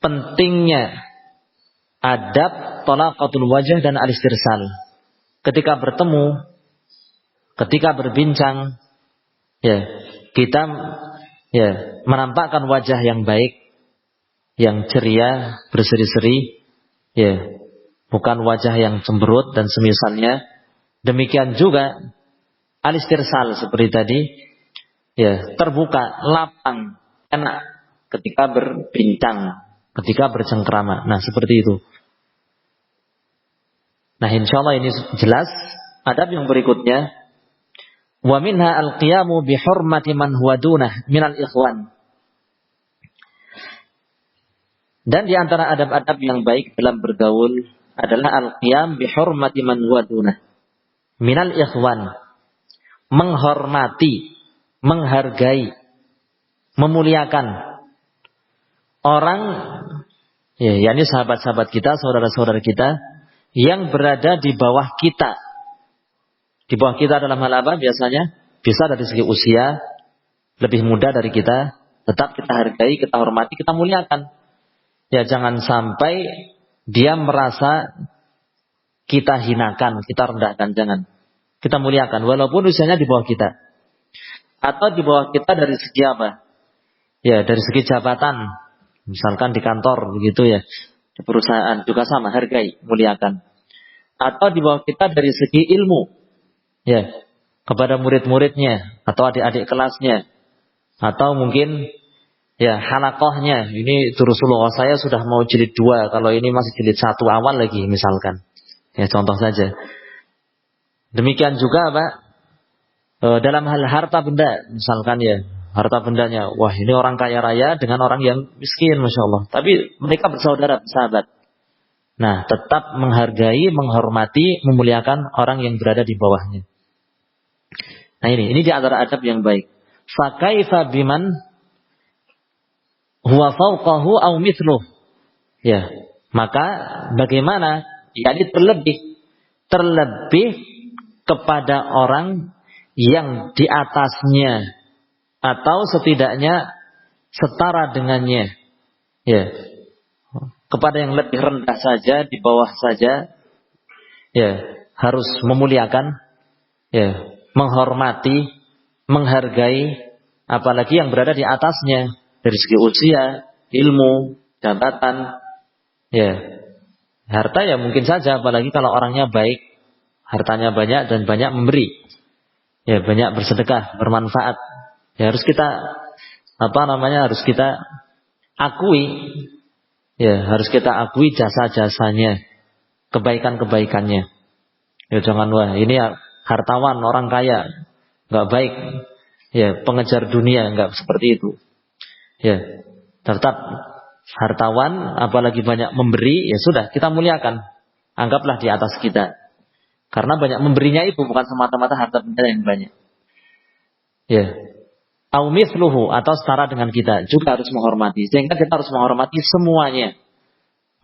pentingnya adab talaqatul wajh dan al-istirsal. Ketika bertemu, ketika berbincang, ya kita ya menampakkan wajah yang baik, yang ceria, berseri-seri, ya bukan wajah yang cemberut dan semisalnya. Demikian juga al-istirsal seperti tadi, ya terbuka, lapang, enak ketika berbincang, ketika bercengkrama. Nah seperti itu. Nah insyaallah ini jelas. Adab yang berikutnya, wa minha al-qiyamu bi hurmati man huwa dunah minal ikhwan. Dan di antara adab-adab yang baik dalam bergaul adalah al-qiyam bi hurmati man huwa dunah minal ikhwan, menghormati, menghargai, memuliakan orang, ya, yakni sahabat-sahabat kita, saudara-saudara kita yang berada di bawah kita. Di bawah kita dalam hal apa biasanya? Bisa dari segi usia, lebih muda dari kita, tetap kita hargai, kita hormati, kita muliakan. Ya jangan sampai dia merasa kita hinakan, kita rendahkan, jangan. Kita muliakan, walaupun usianya di bawah kita. Atau di bawah kita dari segi apa? Ya, dari segi jabatan. Misalkan di kantor, begitu ya. Di perusahaan, juga sama, hargai, muliakan. Atau di bawah kita dari segi ilmu. Ya, kepada murid-muridnya, atau adik-adik kelasnya. Atau mungkin, ya, halakohnya. Ini Rasulullah saya sudah mau jilid 2, kalau ini masih jilid 1 awal lagi, misalkan. Ya contoh saja. Demikian juga Pak, dalam hal harta benda, misalkan ya harta bendanya, wah ini orang kaya raya dengan orang yang miskin, masya Allah. Tapi mereka bersaudara, bersahabat. Nah tetap menghargai, menghormati, memuliakan orang yang berada di bawahnya. Nah ini di antara adab yang baik. Fakaifa biman huwa fawqahu aw mithluh. Ya, maka bagaimana? Jadi terlebih kepada orang yang di atasnya atau setidaknya setara dengannya. Ya. kepada yang lebih rendah saja, di bawah saja, ya, harus memuliakan, ya, menghormati, menghargai, apalagi yang berada di atasnya dari segi usia, ilmu, jabatan, ya, harta ya mungkin saja, apalagi kalau orangnya baik, hartanya banyak dan banyak memberi, ya, banyak bersedekah, bermanfaat, ya harus kita harus kita akui, ya, harus kita akui jasa-jasanya, kebaikan-kebaikannya. Ya jangan, wah ini ya hartawan, orang kaya, nggak baik, ya pengejar dunia, nggak seperti itu. Ya, tetap hartawan, apalagi banyak memberi, ya sudah kita muliakan, anggaplah di atas kita. Karena banyak memberinya itu bukan semata-mata harta benda yang banyak. Ya, au mithluhu, atau setara dengan kita, juga harus menghormati. Sehingga kita harus menghormati semuanya,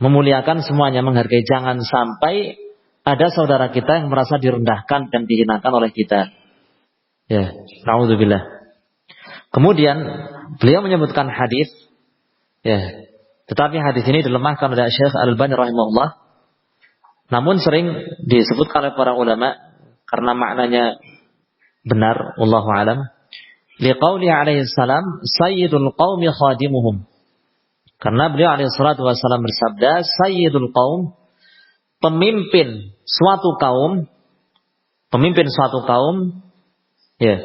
memuliakan semuanya, menghargai. Jangan sampai ada saudara kita yang merasa direndahkan dan dihinakan oleh kita. Ya, na'udzubillah. Kemudian beliau menyebutkan hadis, ya, tetapi hadis ini dilemahkan oleh Syekh Al-Albani rahimahullah. Namun sering disebutkan oleh para ulama karena maknanya benar, wallahu alam. Liqauli alaihi salam, sayyidul qaumi khadimuhum. Karena beliau alaihi salatu wasallam bersabda, sayyidul qaum, pemimpin suatu kaum, ya,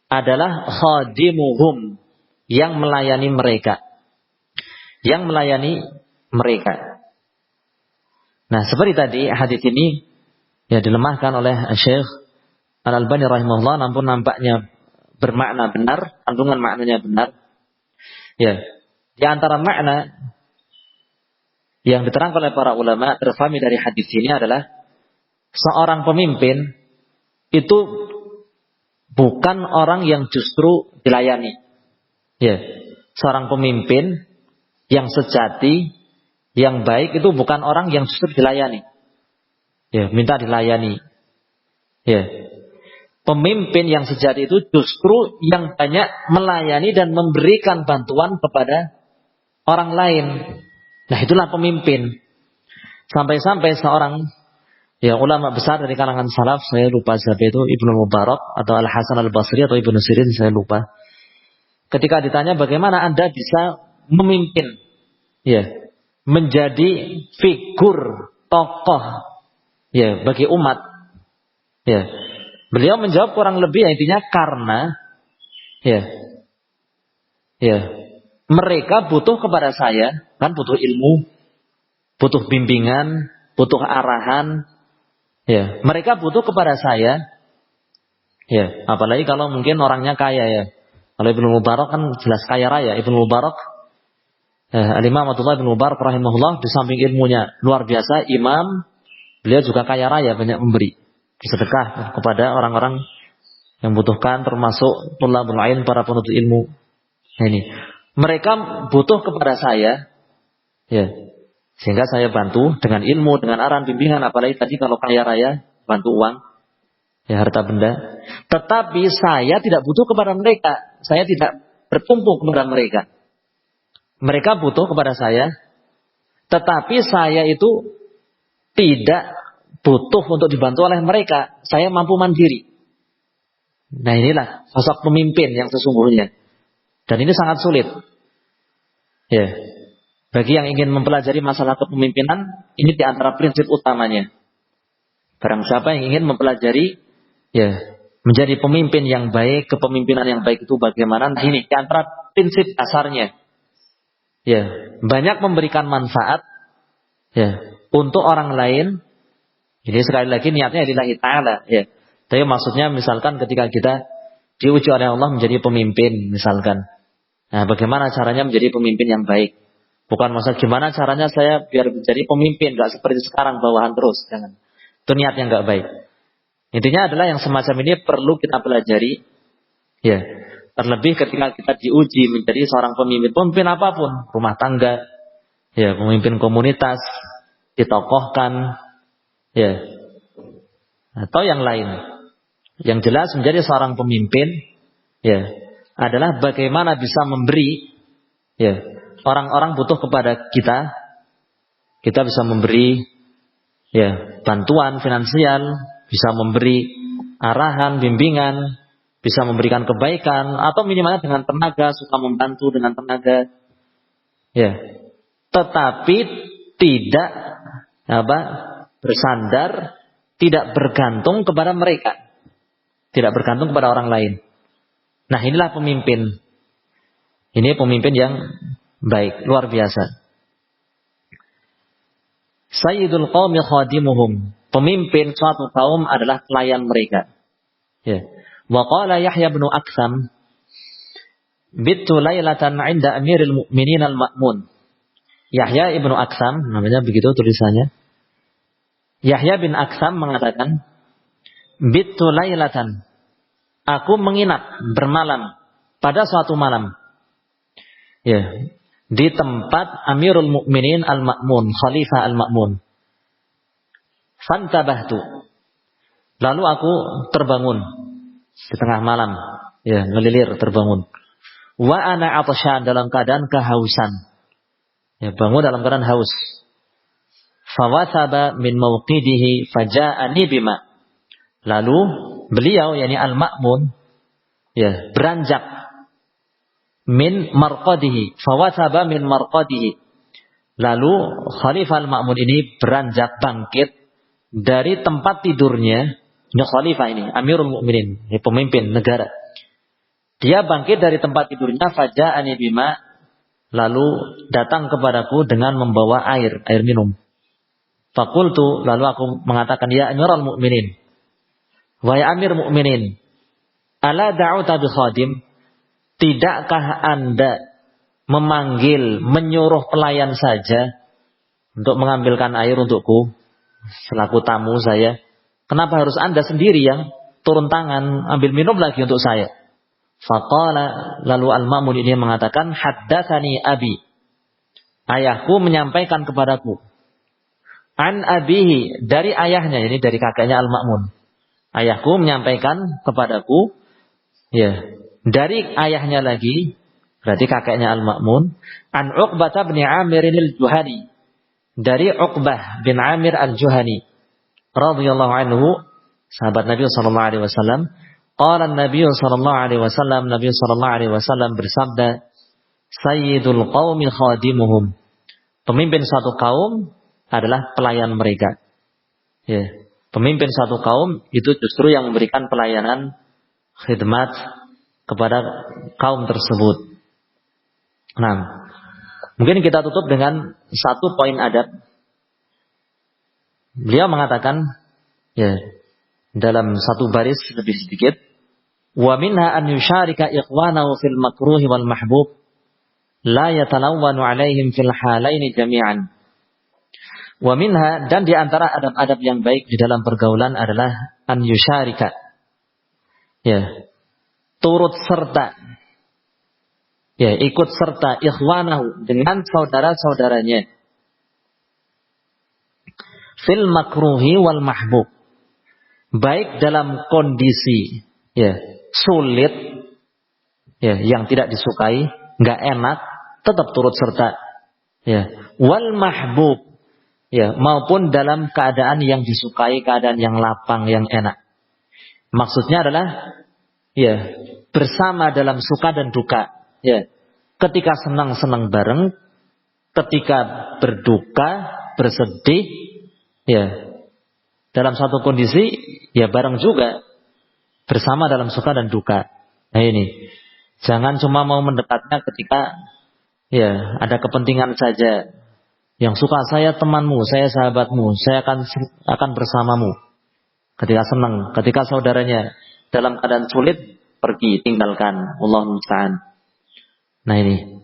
adalah khadimuhum, yang melayani mereka. Nah, seperti tadi hadis ini ya dilemahkan oleh Syekh Al-Albani rahimahullah, namun nampaknya bermakna benar, kandungan maknanya benar. Ya, di antara makna yang diterangkan oleh para ulama terfahami dari hadis ini adalah seorang pemimpin itu bukan orang yang justru dilayani. Ya, seorang pemimpin yang sejati, yang baik itu bukan orang yang justru dilayani. Ya, minta dilayani. Ya. Pemimpin yang sejati itu justru yang banyak melayani dan memberikan bantuan kepada orang lain. Nah, itulah pemimpin. Sampai-sampai seorang, ya, ulama besar dari kalangan salaf, saya lupa siapa itu, Ibnu Mubarak atau Al-Hasan Al-Basri atau Ibnu Sirin, saya lupa. Ketika ditanya bagaimana Anda bisa memimpin, ya, menjadi figur tokoh, ya, bagi umat, ya, beliau menjawab kurang lebih intinya karena, ya, mereka butuh kepada saya, kan butuh ilmu, butuh bimbingan, butuh arahan, ya, mereka butuh kepada saya, ya, apalagi kalau mungkin orangnya kaya, ya. Kalau Ibnu Mubarak kan jelas kaya raya. Ibnu Mubarak, Al-Imam Abdullah bin Mubarak rahimahullah, di samping ilmunya luar biasa, imam, beliau juga kaya raya, banyak memberi sedekah kepada orang-orang yang membutuhkan, termasuk tulabul ilm, para penuntut ilmu. Nah, ini mereka butuh kepada saya, ya, sehingga saya bantu dengan ilmu, dengan arahan bimbingan. Apalagi tadi kalau kaya raya, bantu uang, ya, harta benda. Tetapi saya tidak butuh kepada mereka, saya tidak bertumpu kepada mereka. Mereka butuh kepada saya, tetapi saya itu tidak butuh untuk dibantu oleh mereka. Saya mampu mandiri. Nah, inilah sosok pemimpin yang sesungguhnya. Dan ini sangat sulit. Ya, bagi yang ingin mempelajari masalah kepemimpinan, ini di antara prinsip utamanya. Barang siapa yang ingin mempelajari, ya, menjadi pemimpin yang baik, kepemimpinan yang baik itu bagaimana? Nah, ini di antara prinsip dasarnya. Ya, banyak memberikan manfaat, ya, untuk orang lain. Ini sekali lagi niatnya lillahi ta'ala, ya. Tapi maksudnya misalkan ketika kita diuji oleh Allah menjadi pemimpin misalkan. Nah, bagaimana caranya menjadi pemimpin yang baik? Bukan maksud gimana caranya saya biar menjadi pemimpin, gak seperti sekarang bawahan terus, jangan. Itu niat yang gak baik. Intinya adalah yang semacam ini perlu kita pelajari, ya. Terlebih ketika kita diuji menjadi seorang pemimpin apapun, rumah tangga, ya, pemimpin komunitas, ditokohkan, ya, atau yang lain. Yang jelas menjadi seorang pemimpin, ya, adalah bagaimana bisa memberi, ya, orang-orang butuh kepada kita, Kita bisa memberi bantuan finansial, bisa memberi arahan, bimbingan, bisa memberikan kebaikan, atau minimalnya dengan tenaga, suka membantu dengan tenaga. Tetapi tidak bersandar, tidak bergantung kepada mereka, tidak bergantung kepada orang lain. Nah, inilah pemimpin. Ini pemimpin yang baik, luar biasa. Sayyidul qaumi khadimuhum. Pemimpin suatu kaum adalah pelayan mereka. Wa qala Yahya bin Aktham, bittu lailatan 'inda Amiril Mu'minin al-Ma'mun. Yahya ibnu Aktham, namanya begitu tulisannya. Yahya bin Aktham mengatakan, bittu lailatan, aku menginap bermalam pada suatu malam. Di tempat Amirul Mukminin Al-Ma'mun, Khalifah Al-Ma'mun. Fantabahtu. Lalu aku terbangun di tengah malam, ngelilir terbangun. Wa ana 'atsyan, dalam keadaan kehausan. Bangun dalam keadaan haus. Fawathaba min mawqidihi faja'ani bima. Lalu beliau, yakni Al-Ma'mun, beranjak min marqadihi, fawathaba min marqadihi. Lalu Khalifah Al-Ma'mun ini beranjak bangkit dari tempat tidurnya. Ini Khalifah ini, Amirul Mukminin, pemimpin negara. Dia bangkit dari tempat tidurnya, faja'ani bima, lalu datang kepadaku dengan membawa air minum. Faqultu, lalu aku mengatakan, ya Amirul Mukminin, wahai Amir Mukminin, ala da'uta bi khadim, tidakkah Anda memanggil, menyuruh pelayan saja untuk mengambilkan air untukku selaku tamu saya? Kenapa harus Anda sendiri yang turun tangan ambil minum lagi untuk saya? Faqala, lalu Al-Ma'mun ini mengatakan, haddatsani abi, ayahku menyampaikan kepadaku, an abihi, dari ayahnya, ini dari kakeknya Al-Ma'mun. Ayahku menyampaikan kepadaku, dari ayahnya lagi, berarti kakeknya Al-Ma'mun, an Uqbah bin Amir al-Juhani, dari Uqbah bin Amir al-Juhani radhiyallahu anhu, sahabat Nabi sallallahu alaihi wasallam. Qala Nabi sallallahu alaihi wasallam, Nabi sallallahu alaihi wasallam bersabda, sayyidul qaumi khadimuhum. Pemimpin suatu kaum adalah pelayan mereka. Pemimpin suatu kaum itu justru yang memberikan pelayanan, khidmat kepada kaum tersebut. Nah, mungkin kita tutup dengan satu poin adab. Beliau mengatakan, dalam satu baris lebih sedikit, wa minha an yusharika ikhwanahu fil makruhi wal mahbub, la yatalawwanu alaihim fil halaini jami'an. Wa minha, dan di antara adab-adab yang baik di dalam pergaulan adalah an yusyarika, turut serta, ikut serta ikhwanahu, dengan saudara-saudaranya, fil makruhi wal mahbub, baik dalam kondisi sulit, yang tidak disukai, nggak enak, tetap turut serta, wal mahbub, maupun dalam keadaan yang disukai, keadaan yang lapang, yang enak. Maksudnya adalah bersama dalam suka dan duka. Ketika senang bareng, ketika berduka, bersedih, dalam satu kondisi bareng juga, bersama dalam suka dan duka. Nah ini, jangan cuma mau mendekatnya ketika ada kepentingan saja. Yang suka saya temanmu, saya sahabatmu, saya akan bersamamu. Ketika senang, ketika saudaranya dalam keadaan sulit, pergi, tinggalkan. Wallahu musta'an. Nah ini,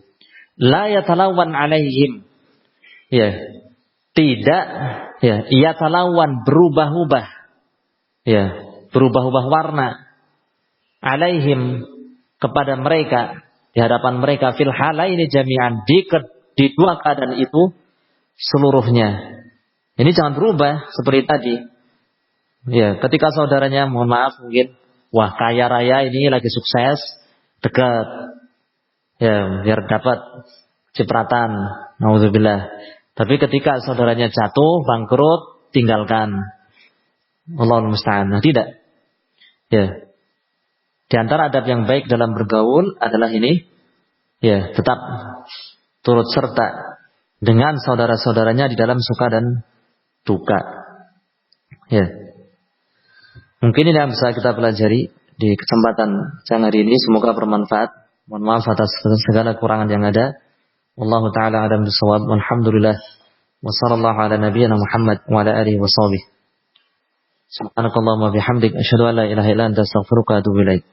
la yatalawwan alaihim, tidak, yatalawwan, berubah-ubah, berubah-ubah warna, alaihim, kepada mereka, di hadapan mereka, fil halaini jami'an, di dua keadaan itu seluruhnya. Ini jangan berubah seperti tadi. Ketika saudaranya, mohon maaf mungkin, wah kaya raya ini lagi sukses, dekat, biar dapat cipratan, naudzubillah. Tapi ketika saudaranya jatuh, bangkrut, tinggalkan. Allahul musta'an. Nah, tidak. Ya. Di antara adab yang baik dalam bergaul adalah ini, ya, tetap turut serta dengan saudara-saudaranya di dalam suka dan duka. Ya. Mungkin ini yang bisa kita pelajari di kesempatan siang hari ini. Semoga bermanfaat. Mohon maaf atas segala kurangan yang ada. Wallahu ta'ala a'lam bishawab. Walhamdulillah. Wa sallallahu ala nabiyyina Muhammad wa ala alihi wa sahbihi. Subhanakallahumma bihamdik asyhadu an la ilaha illa anta astaghfiruka wa atubu ilaik.